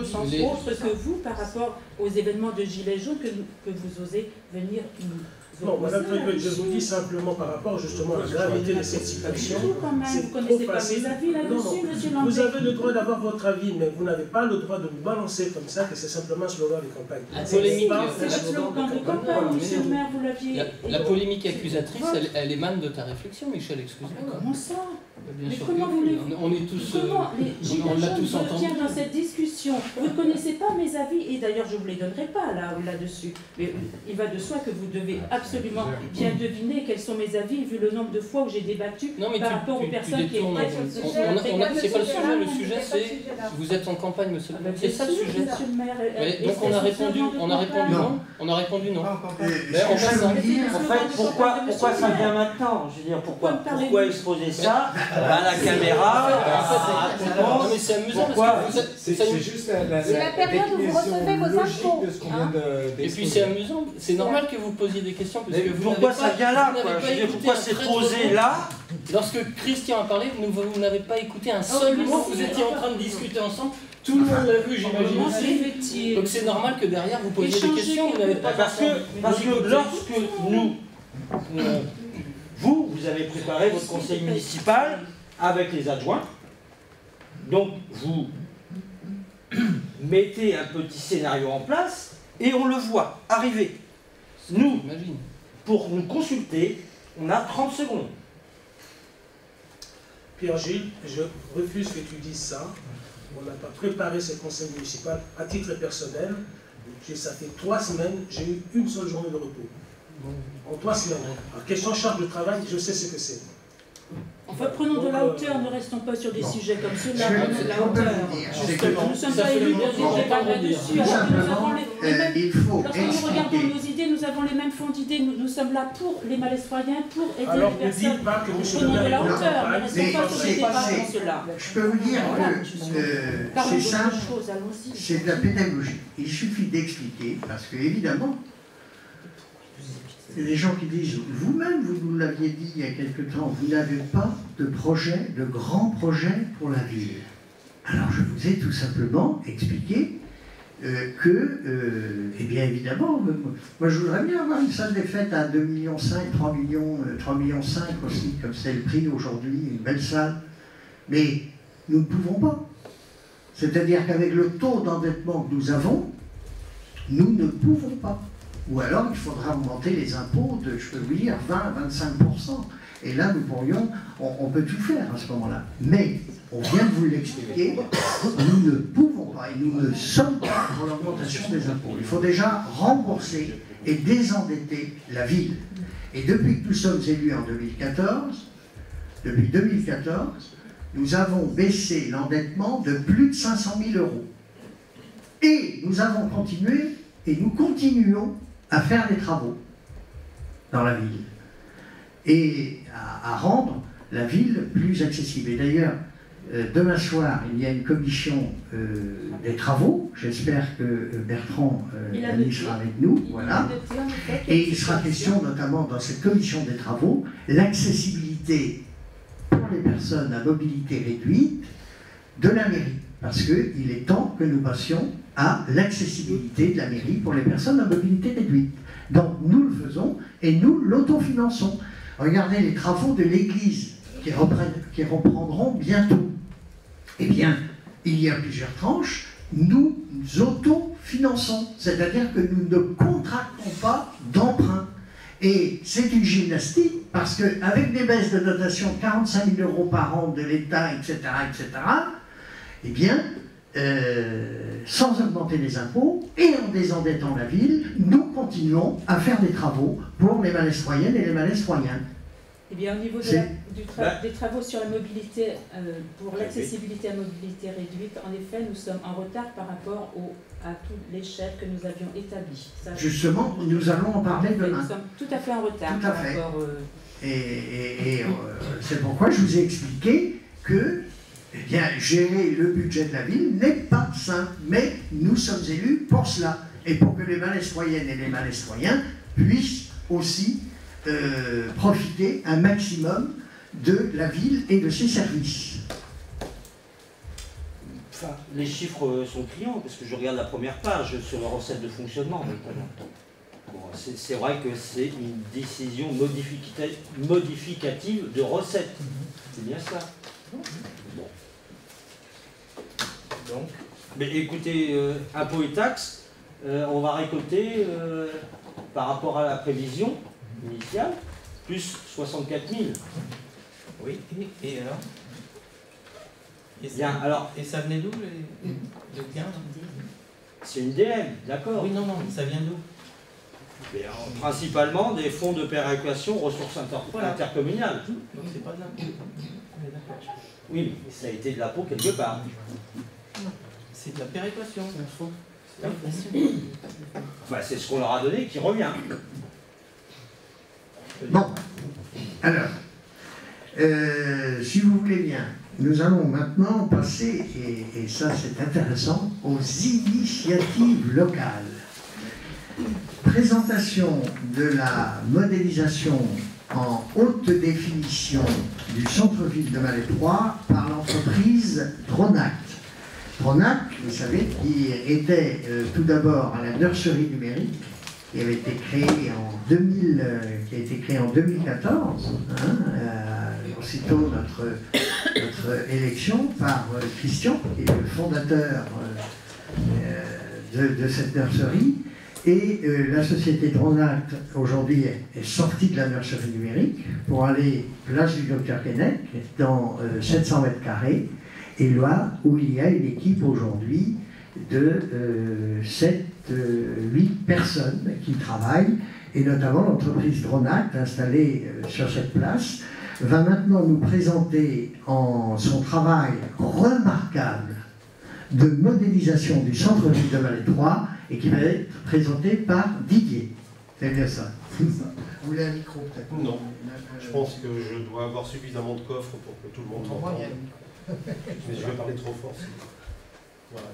autre que vous par rapport aux événements de Gilets jaunes que vous osez venir nous. Non, Madame Trégoët, je vous dis simplement par rapport justement à la gravité de cette situation. Vous ne connaissez pas mes avis là-dessus, monsieur Lambé. Vous avez le droit d'avoir votre avis, mais vous n'avez pas le droit de nous balancer comme ça que c'est simplement un slogan de campagne. C'est un slogan de campagne, monsieur le maire, vous l'aviez. La polémique accusatrice, elle émane de ta réflexion, Michel, excusez-moi. Comment ça? Bien mais sûr comment que voulez-vous on est tous, on l'a tous entendu. Dans cette discussion, vous ne connaissez pas mes avis, et d'ailleurs je ne vous les donnerai pas là-dessus. Mais il va de soi que vous devez absolument bien deviner quels sont mes avis, vu le nombre de fois où j'ai débattu par rapport aux personnes qui étaient sur le sujet. C'est pas le sujet, c'est vous êtes en campagne, monsieur. C'est ça le sujet. Donc on a répondu non. On a répondu non. En fait, pourquoi ça vient maintenant? Je veux dire, pourquoi exposer ça à la caméra? Non mais c'est amusant parce que c'est juste la période où vous recevez vos impôts. Et puis c'est amusant, c'est normal que vous posiez des questions parce que pourquoi ça vient là? Pourquoi c'est posé là? Lorsque Christian a parlé, vous n'avez pas écouté un seul mot, vous étiez en train de discuter ensemble. Tout le monde l'a vu, j'imagine. Donc c'est normal que derrière vous posiez des questions, vous n'avez pas. Parce que lorsque vous avez préparé votre conseil municipal avec les adjoints, donc vous mettez un petit scénario en place et on le voit arriver. Nous, pour nous consulter, on a 30 secondes. Pierre-Gilles, je refuse que tu dises ça. On n'a pas préparé ce conseil municipal à titre personnel. Ça fait 3 semaines, j'ai eu une seule journée de repos. En 3 semaines. Alors, question charge de travail, je sais ce que c'est. Enfin, prenons de la hauteur, ne restons pas sur des sujets comme ceux-là, de la hauteur. Nous ne sommes pas élus pour débattre là-dessus. Lorsque nous regardons nos idées, nous avons les mêmes fonds d'idées. Nous sommes là pour les Malestroyens, pour aider les personnes. Prenons de la hauteur, ne restons pas sur des débats comme ceux-là. Je peux vous dire que c'est simple, c'est de la pédagogie. Il suffit d'expliquer, parce que évidemment, il y a des gens qui disent, vous-même, vous nous l'aviez dit il y a quelque temps, vous n'avez pas de projet, de grand projet pour la ville. Alors je vous ai tout simplement expliqué que, eh bien évidemment, moi je voudrais bien avoir une salle des fêtes à 2,5 millions, 3 millions aussi, comme c'est le prix aujourd'hui, une belle salle. Mais nous ne pouvons pas. C'est-à-dire qu'avec le taux d'endettement que nous avons, nous ne pouvons pas. Ou alors il faudra augmenter les impôts de, je peux vous dire, 20-25%. Et là, nous pourrions, on peut tout faire à ce moment-là. Mais, on vient de vous l'expliquer, nous ne pouvons pas et nous ne sommes pas pour l'augmentation des impôts. Il faut déjà rembourser et désendetter la ville. Et depuis que nous sommes élus en 2014, depuis 2014, nous avons baissé l'endettement de plus de 500 000 €. Et nous avons continué, et nous continuons à faire des travaux dans la ville et à rendre la ville plus accessible. Et d'ailleurs, demain soir, il y a une commission des travaux. J'espère que Bertrand Lamy sera avec nous. Voilà. Et il sera question, notamment dans cette commission des travaux, l'accessibilité pour les personnes à mobilité réduite de la mairie. Parce qu'il est temps que nous passions à l'accessibilité de la mairie pour les personnes à mobilité réduite. Donc nous le faisons et nous l'autofinançons. Regardez les travaux de l'église qui reprendront bientôt. Eh bien, il y a plusieurs tranches, nous autofinançons, c'est-à-dire que nous ne contractons pas d'emprunt. Et c'est une gymnastique, parce qu'avec des baisses de dotation de 45 000 € par an de l'État, etc., eh bien, sans augmenter les impôts et en désendettant la ville, nous continuons à faire des travaux pour les Malestroyennes et les Malestroyens. Eh bien, au niveau des travaux sur la mobilité, pour l'accessibilité à mobilité réduite, en effet, nous sommes en retard par rapport à toute l'échelle que nous avions établie. Justement, nous allons en parler demain. Nous sommes tout à fait en retard par rapport... c'est pourquoi je vous ai expliqué que eh bien, gérer le budget de la ville n'est pas simple, mais nous sommes élus pour cela, et pour que les Malestroyennes et les Malestroyens puissent aussi profiter un maximum de la ville et de ses services. Enfin, les chiffres sont criants, parce que je regarde la première page sur les recettes de fonctionnement notamment. Bon, c'est vrai que c'est une décision modificative de recettes. C'est bien ça. Bon. Donc, mais écoutez, impôts et taxes, on va récolter par rapport à la prévision initiale, plus 64 000. Oui, et alors Bien, alors, et ça venait d'où le gain? C'est une DM, d'accord. Oui, non, ça vient d'où? Principalement des fonds de péréquation ressources intercommunales. Donc c'est pas de l'impôt. Oui, mais ça a été de l'impôt quelque part. C'est de la péréquation. Enfin, c'est ce qu'on leur a donné qui revient. Bon, alors, si vous voulez bien, nous allons maintenant passer, et ça c'est intéressant, aux initiatives locales. Présentation de la modélisation en haute définition du centre-ville de Malétroit par l'entreprise Dronact. Dronact, vous savez, qui était tout d'abord à la nurserie numérique, qui avait été créée en 2014, aussitôt notre élection par Christian, qui est le fondateur de cette nurserie. Et la société Dronact, aujourd'hui, est sortie de la nurserie numérique pour aller place du Docteur Keinec, dans 700 mètres carrés, et là où il y a une équipe aujourd'hui de 7-8 personnes qui travaillent, et notamment l'entreprise Dronact, installée sur cette place, va maintenant nous présenter son travail remarquable de modélisation du centre-ville de Malétroit, et qui va être présenté par Didier. C'est bien ça. Vous voulez un micro peut-être? Non. Je pense que je dois avoir suffisamment de coffres pour que tout le monde m'entende. Mais je vais parler trop fort. Voilà.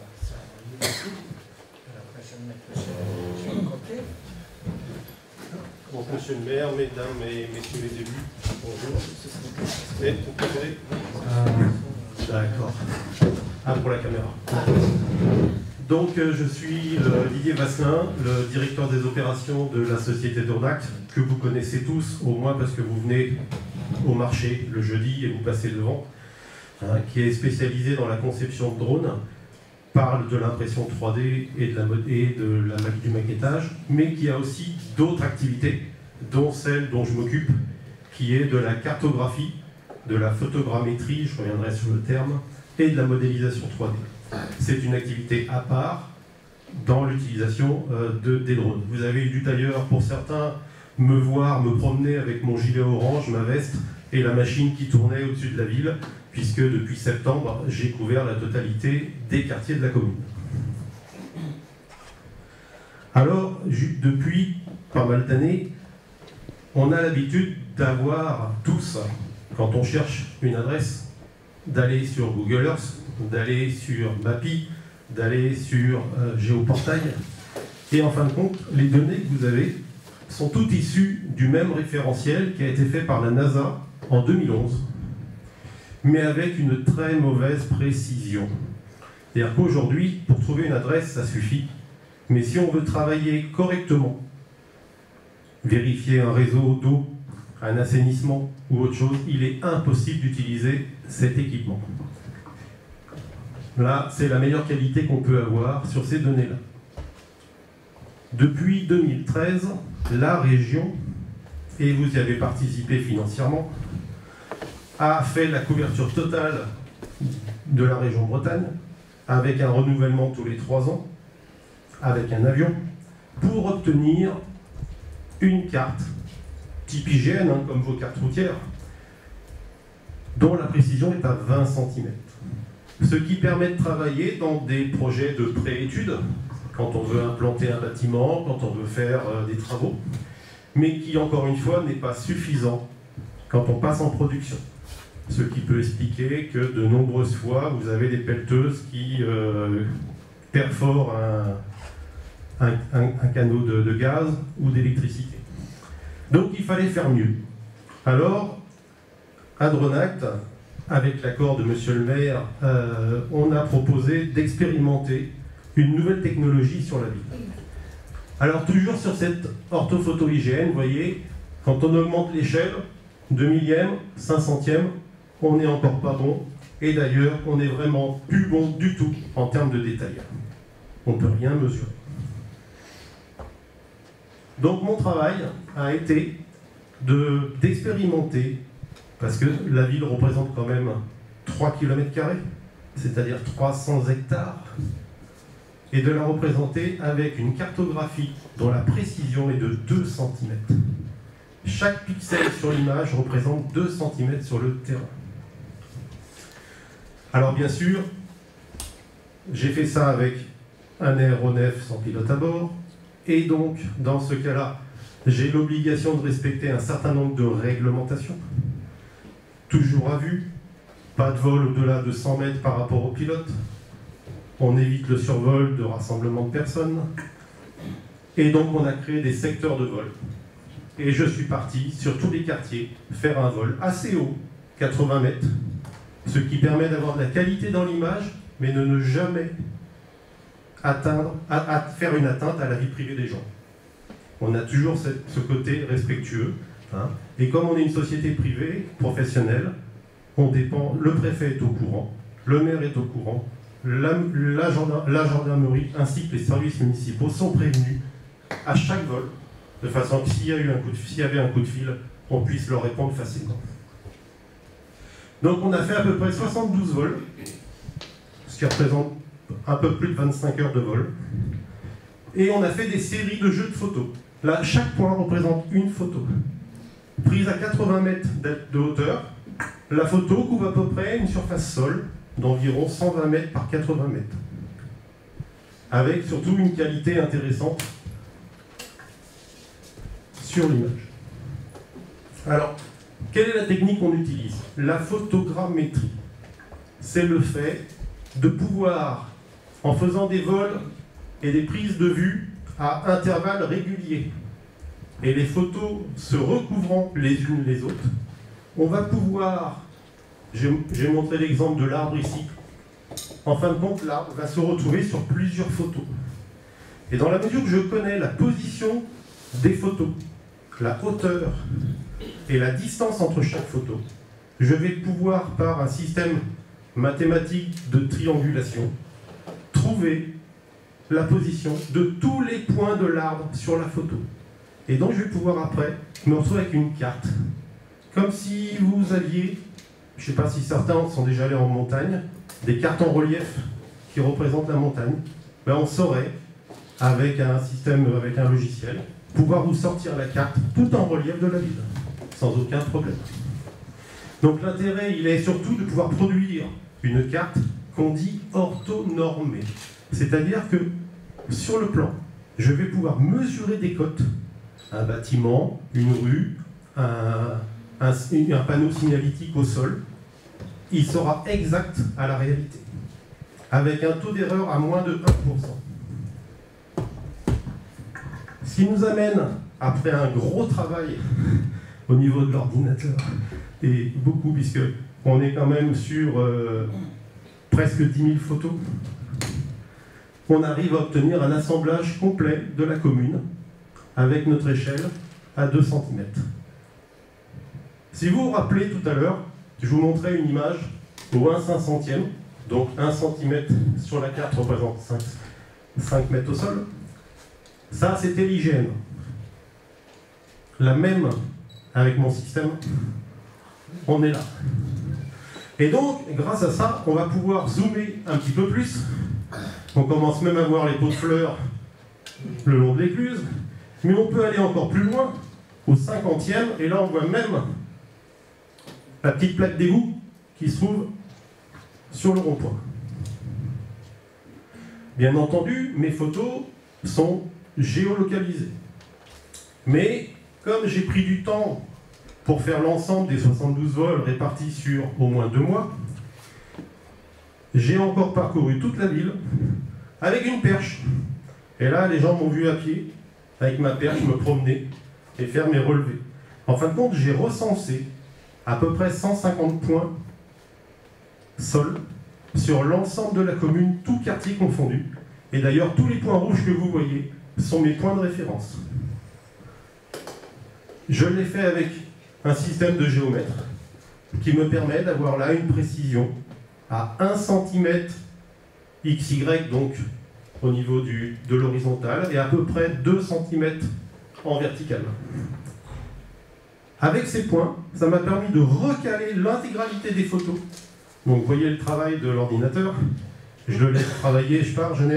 Donc, monsieur le maire, mesdames et messieurs les élus, bonjour. Et vous préférez? D'accord. Ah, pour la caméra. Donc, je suis Didier Vasselin, le directeur des opérations de la société Dronact, que vous connaissez tous, au moins parce que vous venez au marché le jeudi et vous passez devant, qui est spécialisé dans la conception de drones, parle de l'impression 3D et du maquettage, mais qui a aussi d'autres activités, dont celle dont je m'occupe, qui est de la cartographie, de la photogrammétrie, je reviendrai sur le terme, et de la modélisation 3D. C'est une activité à part dans l'utilisation des drones. Vous avez dû d'ailleurs, pour certains, me voir me promener avec mon gilet orange, ma veste et la machine qui tournait au-dessus de la ville, puisque depuis septembre, j'ai couvert la totalité des quartiers de la commune. Alors, depuis pas mal d'années, on a l'habitude d'avoir tous, quand on cherche une adresse d'aller sur Google Earth, d'aller sur Mappy, d'aller sur Géoportail. Et en fin de compte, les données que vous avez sont toutes issues du même référentiel qui a été fait par la NASA en 2011, mais avec une très mauvaise précision. C'est-à-dire qu'aujourd'hui, pour trouver une adresse, ça suffit, mais si on veut travailler correctement, vérifier un réseau d'eau, un assainissement ou autre chose, il est impossible d'utiliser cet équipement. Là, c'est la meilleure qualité qu'on peut avoir sur ces données-là. Depuis 2013, la région, et vous y avez participé financièrement, a fait la couverture totale de la région Bretagne, avec un renouvellement tous les 3 ans, avec un avion, pour obtenir une carte type IGN, comme vos cartes routières, dont la précision est à 20 cm. Ce qui permet de travailler dans des projets de préétude, quand on veut implanter un bâtiment, quand on veut faire des travaux, mais qui, encore une fois, n'est pas suffisant quand on passe en production. Ce qui peut expliquer que de nombreuses fois, vous avez des pelleteuses qui perforent un canot de gaz ou d'électricité. Donc il fallait faire mieux. Alors, à Drenact, avec l'accord de Monsieur le maire, on a proposé d'expérimenter une nouvelle technologie sur la ville. Alors toujours sur cette orthophoto IGN, vous voyez, quand on augmente l'échelle, 2 millièmes, 5 centièmes, on n'est encore pas bon, et d'ailleurs, on n'est vraiment plus bon du tout en termes de détail. On ne peut rien mesurer. Donc mon travail a été d'expérimenter, parce que la ville représente quand même 3 km², c'est-à-dire 300 hectares, et de la représenter avec une cartographie dont la précision est de 2 cm. Chaque pixel sur l'image représente 2 cm sur le terrain. Alors bien sûr, j'ai fait ça avec un aéronef sans pilote à bord, et donc, dans ce cas-là, j'ai l'obligation de respecter un certain nombre de réglementations, toujours à vue, pas de vol au-delà de 100 mètres par rapport au pilote, on évite le survol de rassemblement de personnes, et donc on a créé des secteurs de vol. Et je suis parti sur tous les quartiers faire un vol assez haut, 80 mètres, ce qui permet d'avoir de la qualité dans l'image, mais de ne jamais faire une atteinte à la vie privée des gens. On a toujours ce côté respectueux, hein. Et comme on est une société privée, professionnelle, on dépend, le préfet est au courant, le maire est au courant, la gendarmerie ainsi que les services municipaux sont prévenus à chaque vol, de façon que s'il y avait un coup de fil, on puisse leur répondre facilement. Donc on a fait à peu près 72 vols, ce qui représente un peu plus de 25 heures de vol. Et on a fait des séries de jeux de photos. Là, chaque point représente une photo. Prise à 80 mètres de hauteur, la photo couvre à peu près une surface sol d'environ 120 mètres par 80 mètres. Avec surtout une qualité intéressante sur l'image. Alors, quelle est la technique qu'on utilise? La photogrammétrie. C'est le fait de pouvoir, en faisant des vols et des prises de vue à intervalles réguliers, et les photos se recouvrant les unes les autres, on va pouvoir, j'ai montré l'exemple de l'arbre ici, en fin de compte l'arbre va se retrouver sur plusieurs photos. Et dans la mesure que je connais la position des photos, la hauteur et la distance entre chaque photo, je vais pouvoir, par un système mathématique de triangulation, trouver la position de tous les points de l'arbre sur la photo. Et donc je vais pouvoir après me retrouver avec une carte. Comme si vous aviez, je ne sais pas si certains sont déjà allés en montagne, des cartes en relief qui représentent la montagne. Ben on saurait, avec un système, avec un logiciel, pouvoir vous sortir la carte tout en relief de la ville, sans aucun problème. Donc l'intérêt, il est surtout de pouvoir produire une carte qu'on dit orthonormée. C'est-à-dire que sur le plan, je vais pouvoir mesurer des côtes, un bâtiment, une rue, un panneau signalétique au sol, il sera exact à la réalité, avec un taux d'erreur à moins de 1%. Ce qui nous amène, après un gros travail au niveau de l'ordinateur, et beaucoup, puisqu'on est quand même sur presque 10 000 photos, on arrive à obtenir un assemblage complet de la commune avec notre échelle à 2 cm. Si vous vous rappelez tout à l'heure, je vous montrais une image au 1/500e, donc 1 cm sur la carte représente 5 mètres au sol. Ça, c'était l'IGN. La même avec mon système, on est là. Et donc, grâce à ça, on va pouvoir zoomer un petit peu plus. On commence même à voir les pots de fleurs le long de l'écluse, mais on peut aller encore plus loin, au 50e, et là on voit même la petite plaque d'égout qui se trouve sur le rond-point. Bien entendu, mes photos sont géolocalisées. Mais comme j'ai pris du temps pour faire l'ensemble des 72 vols répartis sur au moins 2 mois, j'ai encore parcouru toute la ville avec une perche. Et là, les gens m'ont vu à pied, avec ma perche, me promener et faire mes relevés. En fin de compte, j'ai recensé à peu près 150 points sol sur l'ensemble de la commune, tout quartier confondu. Et d'ailleurs, tous les points rouges que vous voyez sont mes points de référence. Je l'ai fait avec un système de géomètre qui me permet d'avoir là une précision à 1 cm XY, donc au niveau de l'horizontale, et à peu près 2 cm en vertical. Avec ces points, ça m'a permis de recaler l'intégralité des photos. Donc vous voyez le travail de l'ordinateur. Je le laisse travailler, je pars. J'en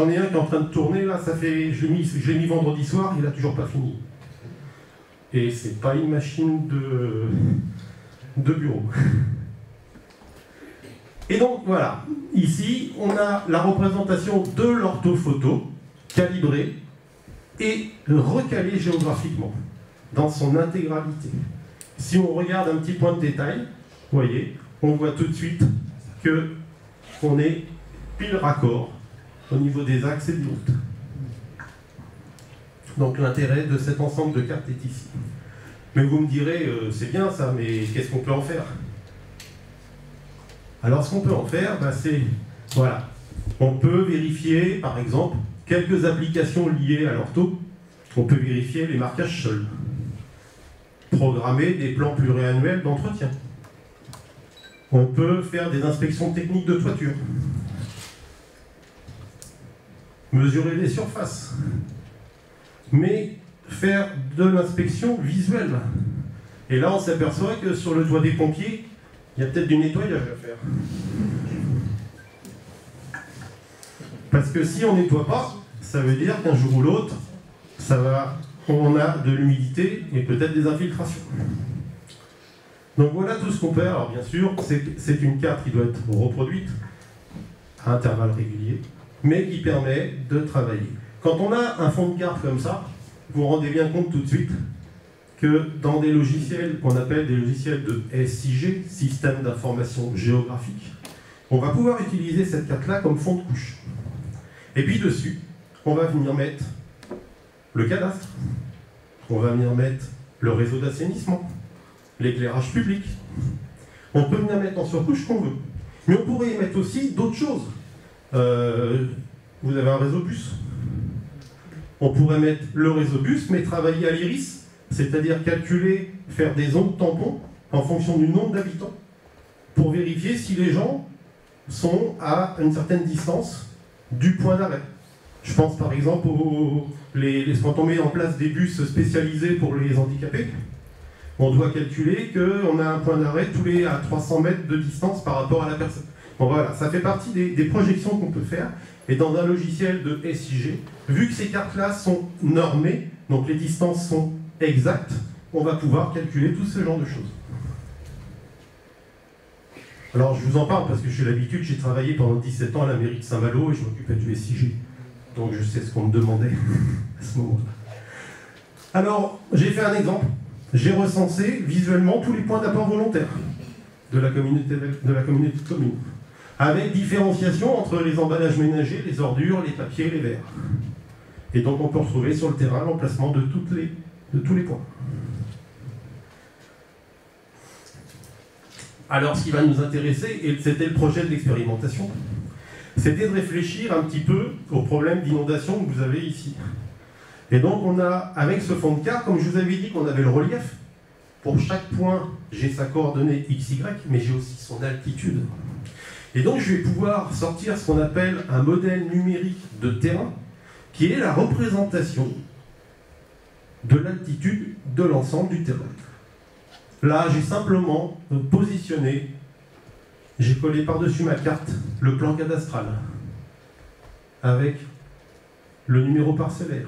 ai un qui est en train de tourner, là, ça fait, je l'ai mis vendredi soir, il n'a toujours pas fini. Et c'est pas une machine de bureau. Et donc voilà, ici on a la représentation de l'orthophoto calibrée et recalée géographiquement dans son intégralité. Si on regarde un petit point de détail, vous voyez, on voit tout de suite qu'on est pile raccord au niveau des axes et des routes. Donc l'intérêt de cet ensemble de cartes est ici. Mais vous me direz, c'est bien ça, mais qu'est-ce qu'on peut en faire? Alors ce qu'on peut en faire, c'est, voilà, on peut vérifier par exemple quelques applications liées à l'ortho. On peut vérifier les marquages sols, programmer des plans pluriannuels d'entretien. On peut faire des inspections techniques de toiture, mesurer les surfaces, mais faire de l'inspection visuelle. Et là on s'aperçoit que sur le toit des pompiers, il y a peut-être du nettoyage à faire. Parce que si on ne nettoie pas, ça veut dire qu'un jour ou l'autre, on a de l'humidité et peut-être des infiltrations. Donc voilà tout ce qu'on peut faire. Alors bien sûr, c'est une carte qui doit être reproduite à intervalles réguliers, mais qui permet de travailler. Quand on a un fond de carte comme ça, vous vous rendez bien compte tout de suite que dans des logiciels qu'on appelle des logiciels de SIG, Système d'information géographique, on va pouvoir utiliser cette carte-là comme fond de couche. Et puis dessus, on va venir mettre le cadastre, on va venir mettre le réseau d'assainissement, l'éclairage public. On peut venir mettre en surcouche qu'on veut. Mais on pourrait y mettre aussi d'autres choses. Vous avez un réseau bus. On pourrait mettre le réseau bus, mais travailler à l'iris, c'est-à-dire calculer, faire des ondes tampons en fonction du nombre d'habitants, pour vérifier si les gens sont à une certaine distance du point d'arrêt. Je pense par exemple quand on met en place des bus spécialisés pour les handicapés, on doit calculer qu'on a un point d'arrêt tous les à 300 mètres de distance par rapport à la personne. Bon voilà, ça fait partie des projections qu'on peut faire. Et dans un logiciel de SIG, vu que ces cartes-là sont normées, donc les distances sont exactes, on va pouvoir calculer tout ce genre de choses. Alors je vous en parle parce que j'ai l'habitude, j'ai travaillé pendant 17 ans à la mairie de Saint-Malo et je m'occupais du SIG. Donc je sais ce qu'on me demandait à ce moment-là. Alors, j'ai fait un exemple. J'ai recensé visuellement tous les points d'apport volontaire. de la communauté de communes, avec différenciation entre les emballages ménagers, les ordures, les papiers et les verres. Et donc on peut retrouver sur le terrain l'emplacement de tous les points. Alors ce qui va nous intéresser, et c'était le projet de l'expérimentation, c'était de réfléchir un petit peu au problème d'inondation que vous avez ici. Et donc on a, avec ce fond de carte, comme je vous avais dit qu'on avait le relief, pour chaque point, j'ai sa coordonnée XY, mais j'ai aussi son altitude. Et donc je vais pouvoir sortir ce qu'on appelle un modèle numérique de terrain, qui est la représentation de l'altitude de l'ensemble du terrain. Là, j'ai simplement positionné, j'ai collé par-dessus ma carte le plan cadastral, avec le numéro parcellaire.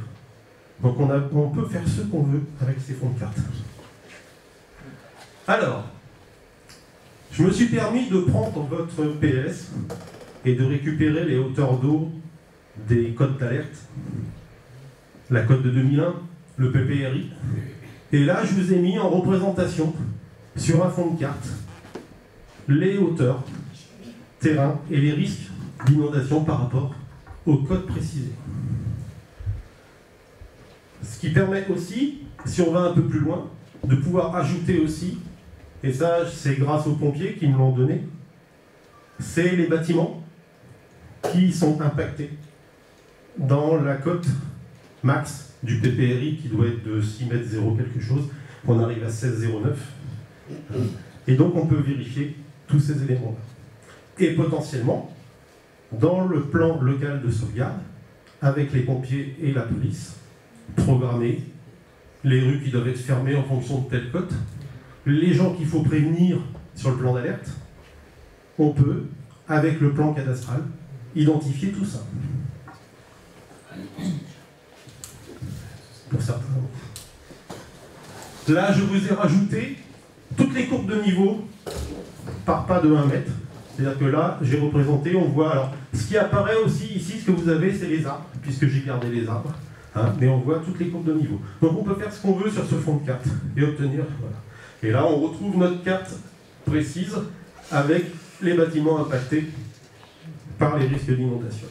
Donc on peut faire ce qu'on veut avec ces fonds de carte. Alors, je me suis permis de prendre votre PLS et de récupérer les hauteurs d'eau des codes d'alerte, la code de 2001, le PPRI, et là je vous ai mis en représentation sur un fond de carte les hauteurs, terrain et les risques d'inondation par rapport au code précisé. Ce qui permet aussi, si on va un peu plus loin, de pouvoir ajouter aussi, et ça c'est grâce aux pompiers qui nous l'ont donné, c'est les bâtiments qui sont impactés dans la cote max du PPRI qui doit être de 6 mètres 0 quelque chose, on arrive à 16,09. Et donc on peut vérifier tous ces éléments-là. Et potentiellement, dans le plan local de sauvegarde, avec les pompiers et la police, programmer les rues qui doivent être fermées en fonction de telle cote, les gens qu'il faut prévenir sur le plan d'alerte, on peut, avec le plan cadastral, identifier tout ça. Pour certains. Là, je vous ai rajouté toutes les courbes de niveau par pas de 1 mètre. C'est-à-dire que là, j'ai représenté, on voit... Alors, ce qui apparaît aussi ici, ce que vous avez, c'est les arbres, puisque j'ai gardé les arbres. Hein, mais on voit toutes les courbes de niveau. Donc on peut faire ce qu'on veut sur ce fond de carte et obtenir... Voilà. Et là, on retrouve notre carte précise avec les bâtiments impactés par les risques d'inondation.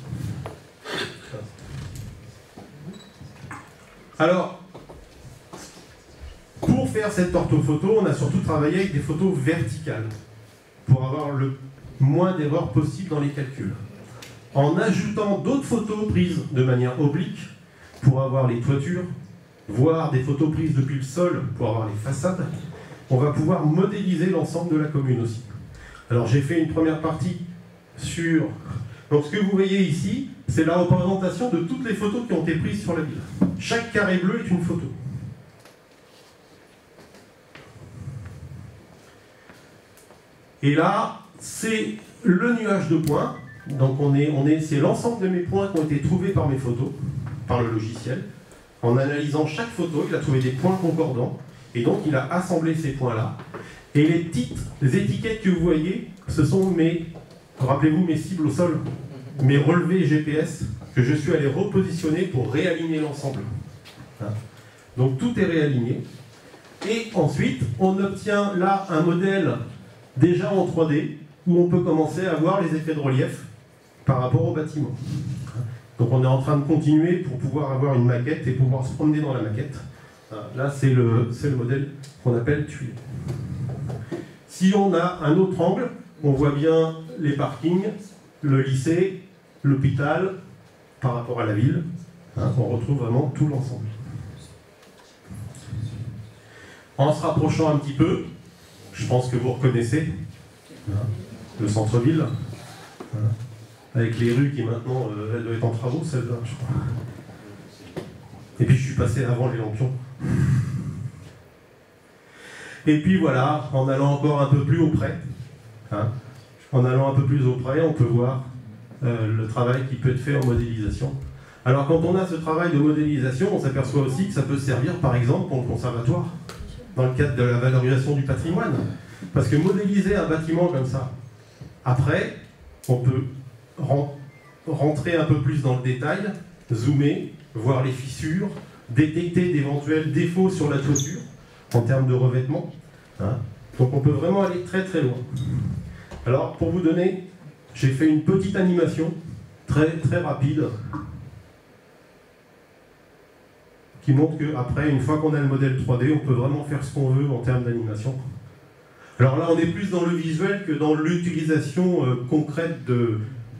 Alors, pour faire cette orthophoto, on a surtout travaillé avec des photos verticales pour avoir le moins d'erreurs possible dans les calculs. En ajoutant d'autres photos prises de manière oblique pour avoir les toitures, voire des photos prises depuis le sol pour avoir les façades, on va pouvoir modéliser l'ensemble de la commune aussi. Alors j'ai fait une première partie sur... Donc ce que vous voyez ici, c'est la représentation de toutes les photos qui ont été prises sur la ville. Chaque carré bleu est une photo. Et là, c'est le nuage de points. Donc c'est l'ensemble de mes points qui ont été trouvés par mes photos, par le logiciel. En analysant chaque photo, il a trouvé des points concordants. Et donc il a assemblé ces points-là. Et les étiquettes que vous voyez, ce sont mes... Rappelez-vous mes cibles au sol, mes relevés GPS que je suis allé repositionner pour réaligner l'ensemble. Donc tout est réaligné. Et ensuite, on obtient là un modèle déjà en 3D où on peut commencer à voir les effets de relief par rapport au bâtiment. Donc on est en train de continuer pour pouvoir avoir une maquette et pouvoir se promener dans la maquette. Là, c'est le modèle qu'on appelle tuile. Si on a un autre angle, on voit bien les parkings, le lycée, l'hôpital, par rapport à la ville. On retrouve vraiment tout l'ensemble. En se rapprochant un petit peu, je pense que vous reconnaissez le centre-ville, avec les rues qui maintenant, elle doit être en travaux, celle-là, je crois. Et puis je suis passé avant les lampions. Et puis voilà, en allant encore un peu plus auprès, en allant un peu plus auprès, on peut voir le travail qui peut être fait en modélisation. Alors quand on a ce travail de modélisation, on s'aperçoit aussi que ça peut servir par exemple pour le conservatoire, dans le cadre de la valorisation du patrimoine. Parce que modéliser un bâtiment comme ça, après, on peut rentrer un peu plus dans le détail, zoomer, voir les fissures, détecter d'éventuels défauts sur la toiture, en termes de revêtement, Donc on peut vraiment aller très très loin. Alors pour vous donner, j'ai fait une petite animation très très rapide qui montre qu'après, une fois qu'on a le modèle 3D, on peut vraiment faire ce qu'on veut en termes d'animation. Alors là, on est plus dans le visuel que dans l'utilisation concrète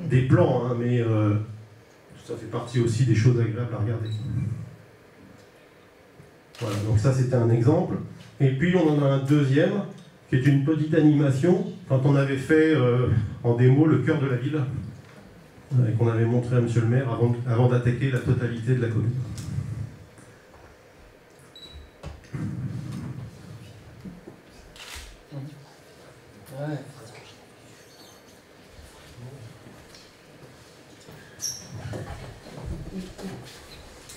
des plans, hein, mais ça fait partie aussi des choses agréables à regarder. Voilà, donc ça c'était un exemple. Et puis on en a un deuxième, qui est une petite animation, quand on avait fait en démo le cœur de la ville, et qu'on avait montré à monsieur le maire avant d'attaquer la totalité de la commune. Ouais.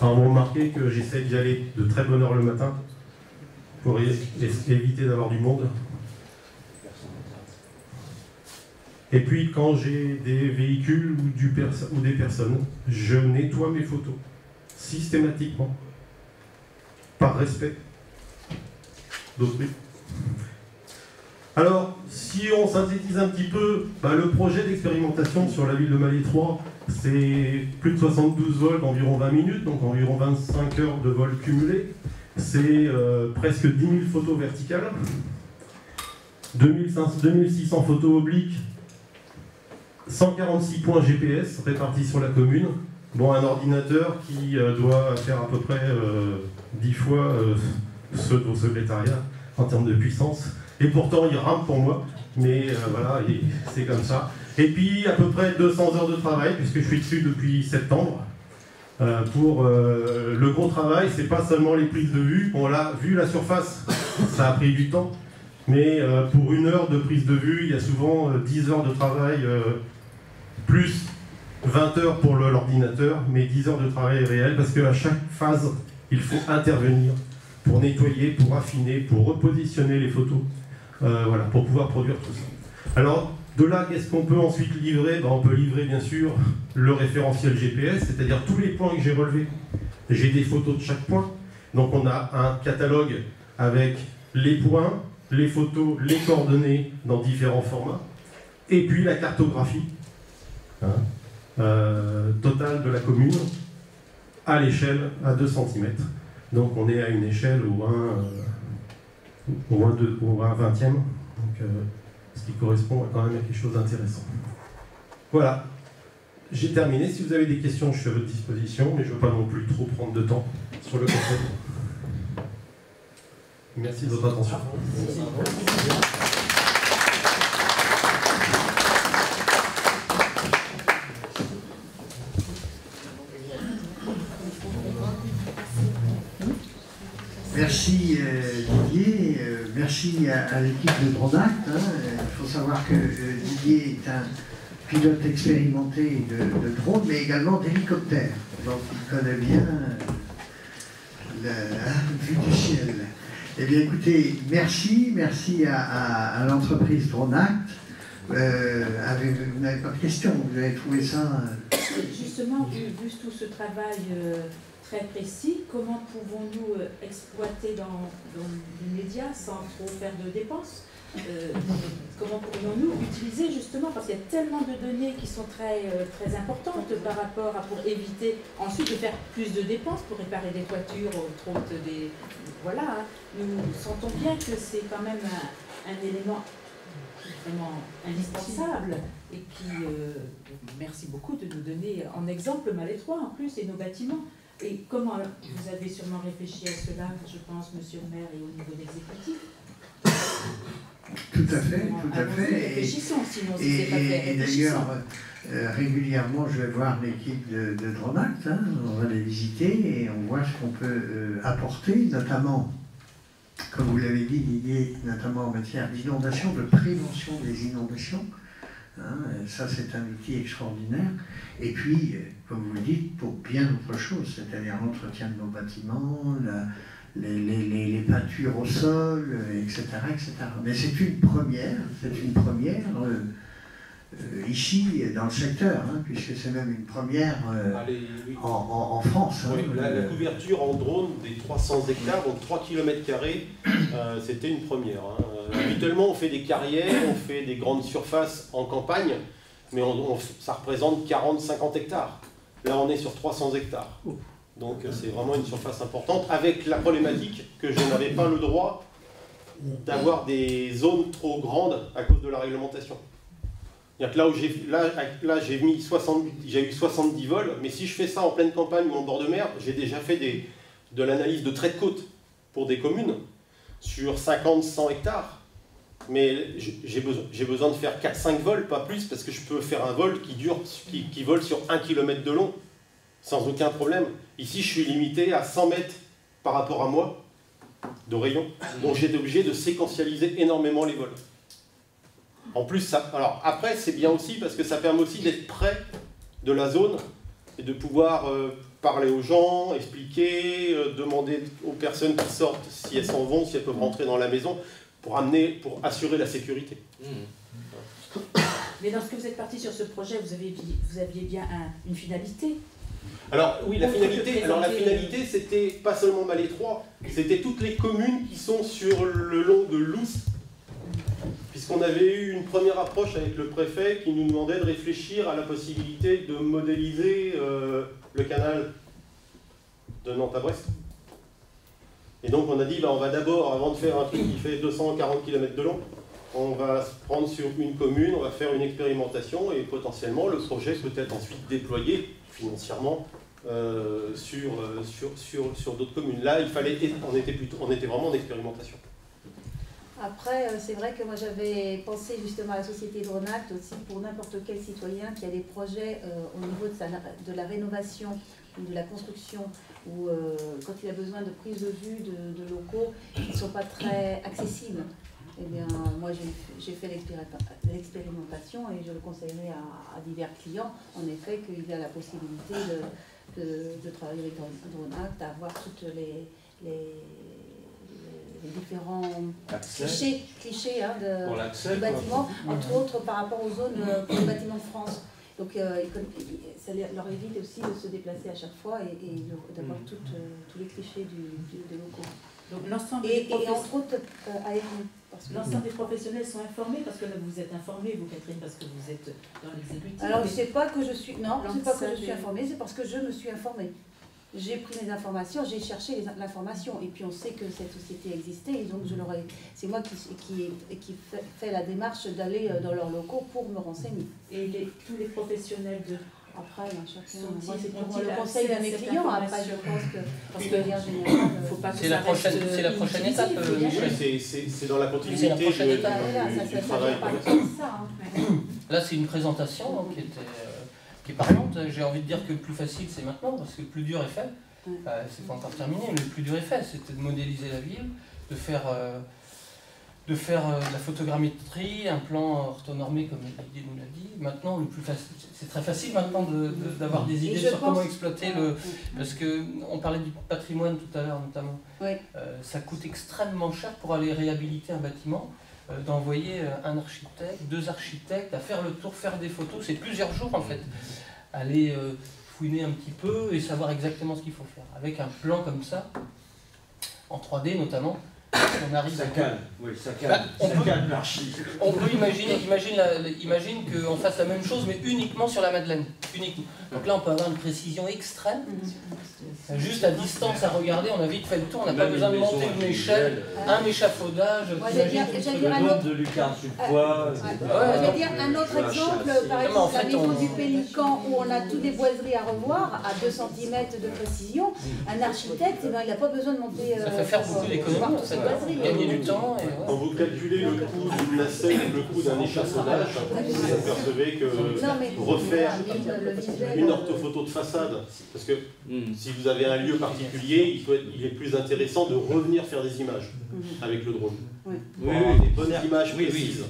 Alors vous remarquez que j'essaie d'y aller de très bonne heure le matin pour éviter d'avoir du monde. Et puis quand j'ai des véhicules ou des personnes, je nettoie mes photos systématiquement par respect d'autrui. Alors, si on synthétise un petit peu, le projet d'expérimentation sur la ville de Malétroit, c'est plus de 72 vols d'environ 20 minutes, donc environ 25 heures de vol cumulé. C'est presque 10 000 photos verticales, 2600 photos obliques, 146 points GPS répartis sur la commune. Bon, un ordinateur qui doit faire à peu près 10 fois ceux de vos secrétariats en termes de puissance. Et pourtant, il rame pour moi, mais voilà, c'est comme ça. Et puis, à peu près 200 heures de travail, puisque je suis dessus depuis septembre. Pour le gros travail, c'est pas seulement les prises de vue. On l'a vu, la surface, ça a pris du temps. Mais pour 1 heure de prise de vue, il y a souvent 10 heures de travail, plus 20 heures pour l'ordinateur, mais 10 heures de travail réel, parce qu'à chaque phase, il faut intervenir pour nettoyer, pour affiner, pour repositionner les photos. Voilà, pour pouvoir produire tout ça. Alors, de là, qu'est-ce qu'on peut ensuite livrer? On peut livrer, bien sûr, le référentiel GPS, c'est-à-dire tous les points que j'ai relevés. J'ai des photos de chaque point. Donc, on a un catalogue avec les points, les photos, les coordonnées dans différents formats. Et puis, la cartographie totale de la commune à l'échelle à 2 cm. Donc, on est à une échelle au 20e, donc, ce qui correspond quand même à quelque chose d'intéressant. Voilà, j'ai terminé. Si vous avez des questions, je suis à votre disposition, mais je ne veux pas non plus trop prendre de temps sur le concept. Merci de votre attention. Merci Didier, merci à l'équipe de Dronact. Il faut savoir que Didier est un pilote expérimenté de drone, mais également d'hélicoptère. Donc il connaît bien la vue du ciel. Eh bien écoutez, merci à l'entreprise Dronact. Vous n'avez pas de questions, vous avez trouvé ça... Justement, vu tout ce travail très précis, comment pouvons-nous exploiter dans les médias sans trop faire de dépenses? Comment pourrions-nous utiliser justement, parce qu'il y a tellement de données qui sont très importantes par rapport à, pour éviter ensuite de faire plus de dépenses pour réparer des toitures, autres des... Voilà, nous sentons bien que c'est quand même un élément vraiment indispensable et qui, merci beaucoup de nous donner en exemple Malétroit en plus et nos bâtiments. Et comment vous avez sûrement réfléchi à cela, je pense, monsieur le maire, et au niveau de l'exécutif? Tout à fait. Réfléchissons, sinon c'est pas fait. Et d'ailleurs, régulièrement, je vais voir l'équipe de Dronact, on va les visiter et on voit ce qu'on peut apporter, notamment, comme vous l'avez dit, Didier, notamment en matière d'inondation, de prévention des inondations. Ça, c'est un outil extraordinaire. Et puis, comme vous le dites, pour bien d'autres choses, c'est-à-dire l'entretien de nos bâtiments, les peintures au sol, etc. etc. Mais c'est une première ici, dans le secteur, puisque c'est même une première en France. Oui, la couverture en drone des 300 hectares, donc 3 km², c'était une première. Habituellement, on fait des carrières, on fait des grandes surfaces en campagne, mais ça représente 40-50 hectares. Là, on est sur 300 hectares. Donc, c'est vraiment une surface importante, avec la problématique que je n'avais pas le droit d'avoir des zones trop grandes à cause de la réglementation. Là, j'ai eu 70 vols, mais si je fais ça en pleine campagne ou en bord de mer, j'ai déjà fait de l'analyse de trait de côte pour des communes sur 50-100 hectares. Mais j'ai besoin de faire 4-5 vols, pas plus, parce que je peux faire un vol qui vole sur 1 km de long, sans aucun problème. Ici, je suis limité à 100 mètres par rapport à moi de rayon, donc j'ai été obligé de séquentialiser énormément les vols. En plus, alors après, c'est bien aussi parce que ça permet aussi d'être près de la zone et de pouvoir parler aux gens, expliquer, demander aux personnes qui sortent si elles s'en vont, si elles peuvent rentrer dans la maison, pour assurer la sécurité. Mais lorsque vous êtes parti sur ce projet, vous aviez bien une finalité. Alors oui, la finalité, c'était pas seulement Malétroit, c'était toutes les communes qui sont sur le long de l'Oust, puisqu'on avait eu une première approche avec le préfet qui nous demandait de réfléchir à la possibilité de modéliser le canal de Nantes à Brest. Et donc on a dit, on va d'abord, avant de faire un truc qui fait 240 km de long, on va se prendre sur une commune, on va faire une expérimentation et potentiellement le projet peut être ensuite déployé financièrement sur d'autres communes. Là, on était vraiment en expérimentation. Après, c'est vrai que moi j'avais pensé justement à la société Dronact aussi pour n'importe quel citoyen qui a des projets au niveau de la rénovation ou de la construction, ou quand il a besoin de prise de vue de locaux qui ne sont pas très accessibles. Eh bien, moi j'ai fait l'expérimentation et je le conseillerais à divers clients, en effet, qu'il y a la possibilité de travailler avec Dronact, d'avoir toutes les différents clichés du bâtiment, entre autres par rapport aux zones pour les bâtiments de France. Donc ça leur évite aussi de se déplacer à chaque fois et d'avoir tous les clichés des locaux. Donc l'ensemble entre autres l'ensemble des professionnels sont informés, parce que là vous êtes informés, vous Catherine, parce que vous êtes dans l'exécutif. Alors c'est pas que je suis informée, c'est parce que je me suis informée. J'ai pris mes informations, j'ai cherché l'information, et puis on sait que cette société existait, et donc c'est moi qui fait la démarche d'aller dans leurs locaux pour me renseigner. Et tous les professionnels de... Après, chacun, moi c'est pour le conseil de mes clients, après je pense que, parce que en général, faut pas que c'est la prochaine étape. C'est dans la continuité du travail. Là c'est une présentation qui est parlante. J'ai envie de dire que le plus facile c'est maintenant, parce que le plus dur est fait. C'est pas encore terminé, mais le plus dur est fait. C'était de modéliser la ville, de faire de la photogrammétrie, un plan orthonormé comme Didier nous l'a dit. Maintenant, le plus facile, c'est très facile maintenant d'avoir des idées sur comment exploiter le... Parce qu'on parlait du patrimoine tout à l'heure notamment. Oui. Ça coûte extrêmement cher pour aller réhabiliter un bâtiment, d'envoyer un architecte, 2 architectes, à faire le tour, faire des photos. C'est plusieurs jours en fait. Aller fouiner un petit peu et savoir exactement ce qu'il faut faire. Avec un plan comme ça, en 3D notamment, on arrive ça calme, oui, ça calme, ça calme l'archi. On peut imagine qu'on fasse la même chose, mais uniquement sur la Madeleine. Uniquement. Donc là, on peut avoir une précision extrême. Juste à distance à regarder, on a vite fait le tour, on n'a pas besoin de monter une échelle, un échafaudage. Le nombre de lucarnes sur poids. Je vais dire un autre exemple, par exemple la maison du Pélican, où on a toutes les boiseries à revoir, à 2 cm de précision. Un architecte, il n'a pas besoin de monter... Ça fait faire beaucoup d'économies, gagner du temps. Quand vous calculez le coût d'une nacelle, le coût d'un échafaudage, vous apercevez que refaire une orthophoto de façade, parce que si vous avez un lieu particulier, il est plus intéressant de revenir faire des images avec le drone. Pour avoir des bonnes images précises.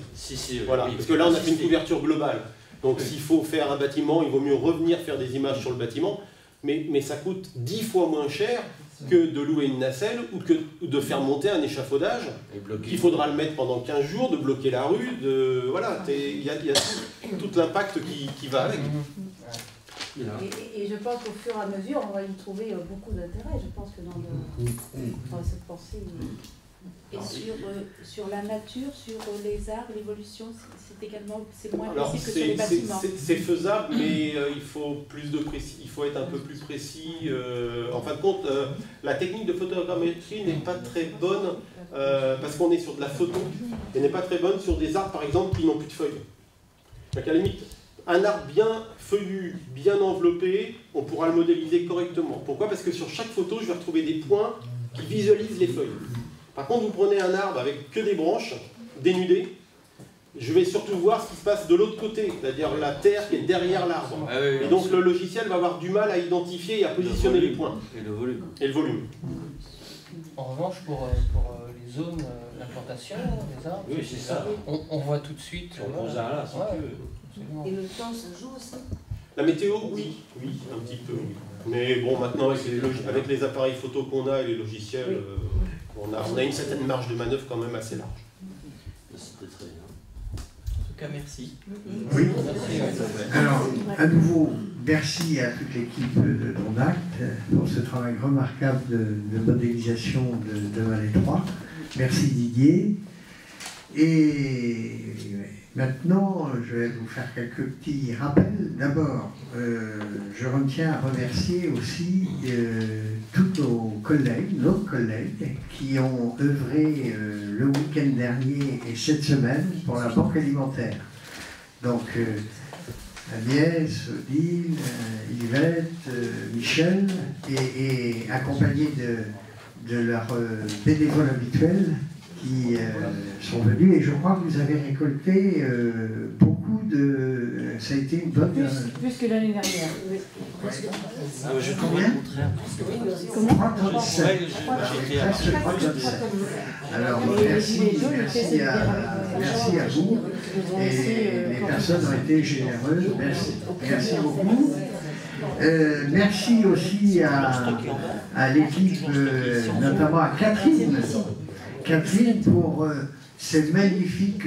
Voilà, parce que là on a fait une couverture globale. Donc s'il faut faire un bâtiment, il vaut mieux revenir faire des images sur le bâtiment, mais ça coûte 10 fois moins cher que de louer une nacelle ou de faire monter un échafaudage. Il faudra le mettre pendant 15 jours, de bloquer la rue, voilà, il y a tout l'impact qui va avec. Et je pense qu'au fur et à mesure, on va y trouver beaucoup d'intérêt. Je pense que dans cette pensée... Et sur la nature, sur les arts, l'évolution, c'est également moins Alors, précis que sur les bâtiments. c'est faisable, mais il faut il faut être un peu plus précis. En fin de compte, la technique de photogrammétrie n'est pas très bonne parce qu'on est sur de la photo et n'est pas très bonne sur des arbres, par exemple, qui n'ont plus de feuilles. Donc, à la limite, un arbre bien feuillu, bien enveloppé, on pourra le modéliser correctement. Pourquoi? Parce que sur chaque photo, je vais retrouver des points qui visualisent les feuilles. Par contre, vous prenez un arbre avec que des branches, dénudées, je vais surtout voir ce qui se passe de l'autre côté, c'est-à-dire la terre qui est derrière l'arbre. Ah oui, oui, et donc le logiciel va avoir du mal à identifier et à positionner les points. Et le volume. Et le volume. En revanche, pour les zones d'implantation, les arbres, oui, c'est ça. On voit tout de suite. On pose un là, si tu veux. Et le temps, ça joue aussi? La météo, oui, un petit peu. Oui. Mais bon, maintenant, avec les appareils photo qu'on a et les logiciels, on a une certaine marge de manœuvre quand même assez large. C'était très bien. En tout cas, merci. Oui. Alors, à nouveau, merci à toute l'équipe de Dronact pour ce travail remarquable de modélisation de Valais 3. Merci Didier. Et maintenant, je vais vous faire quelques petits rappels. D'abord, je retiens à remercier aussi tous nos collègues qui ont œuvré le week-end dernier et cette semaine pour la Banque alimentaire. Donc, Agnès, Odile, Yvette, Michel, et accompagnés de leurs bénévoles habituels qui sont venus, et je crois que vous avez récolté beaucoup de... Ça a été une bonne... Plus que l'année dernière. Oui. Ah, je trouve le contraire. Alors, merci à vous, et les personnes ont été généreuses, merci beaucoup. Merci aussi à l'équipe, notamment à Catherine pour ces magnifiques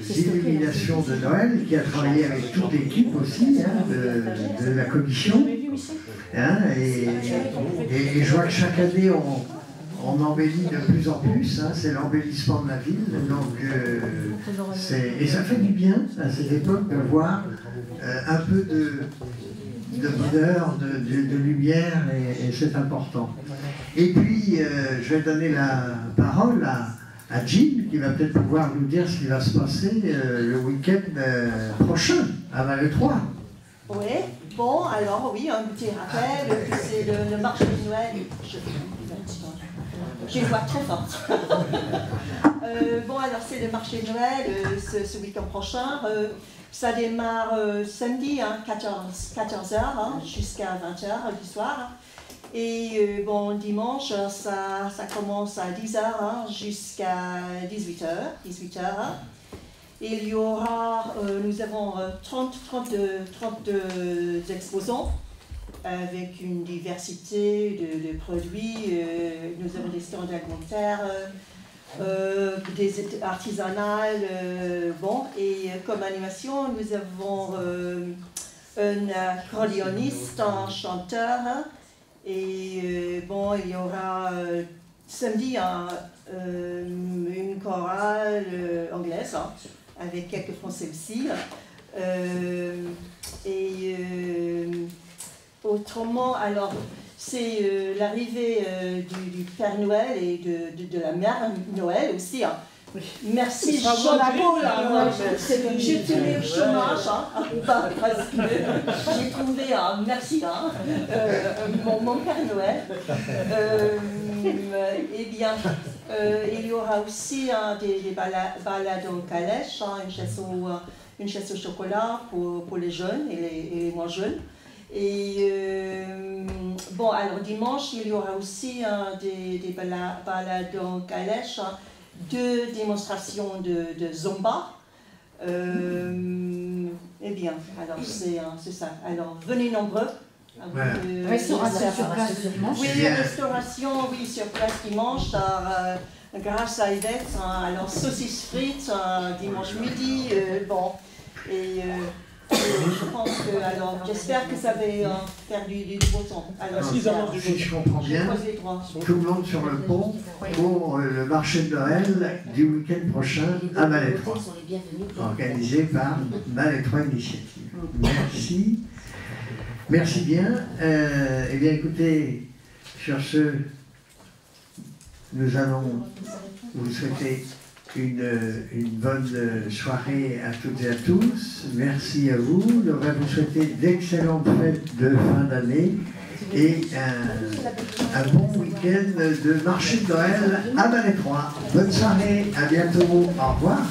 illuminations de Noël, qui a travaillé avec toute l'équipe aussi de la commission. Et je vois que chaque année on embellit de plus en plus, c'est l'embellissement de la ville. Donc, et ça fait du bien à cette époque de voir un peu de bonheur, de lumière, et c'est important. Et puis, je vais donner la parole à Jim, qui va peut-être pouvoir nous dire ce qui va se passer le week-end prochain, à Valais 3. Oui, bon, alors oui, un petit rappel, c'est le marché de Noël. J'ai une voix très forte. Bon, alors c'est le marché de Noël ce week-end prochain. Ça démarre samedi, 14h jusqu'à 20h du soir. Et bon, dimanche, ça commence à 10h jusqu'à 18h. Il y aura, nous avons 32 exposants avec une diversité de produits. Nous avons des stands alimentaires, des artisanales, bon, et comme animation, nous avons un accordéoniste, un chanteur, et bon, il y aura samedi une chorale anglaise, avec quelques français aussi, et autrement, alors, c'est l'arrivée du Père Noël et de la Mère Noël aussi. Merci Jean-Paul. J'ai tenu au chômage, parce que j'ai trouvé, merci, mon Père Noël. Eh bien, il y aura aussi des balades en calèche, une chasse au chocolat pour les jeunes et les moins jeunes. Et bon, alors dimanche, il y aura aussi des balades en calèche, 2 démonstrations de Zumba. Eh bien, alors c'est ça. Alors venez nombreux. Restauration sur place dimanche. Oui, restauration, oui, sur place dimanche. Grâce à Yvette, alors saucisses frites dimanche midi. Bon, et Je pense que, alors, j'espère que ça va faire du beau temps. Alors, si je comprends bien, tout le monde sur le pont pour le marché de Noël du week-end prochain à Malétroit, organisé par Malétroit Initiative. Merci. Merci bien. Eh bien, écoutez, sur ce, nous allons vous souhaiter une bonne soirée à toutes et à tous. Merci à vous. Nous allons vous souhaiter d'excellentes fêtes de fin d'année et un bon week-end de marché de Noël à Malétroit. Bonne soirée, à bientôt. Au revoir.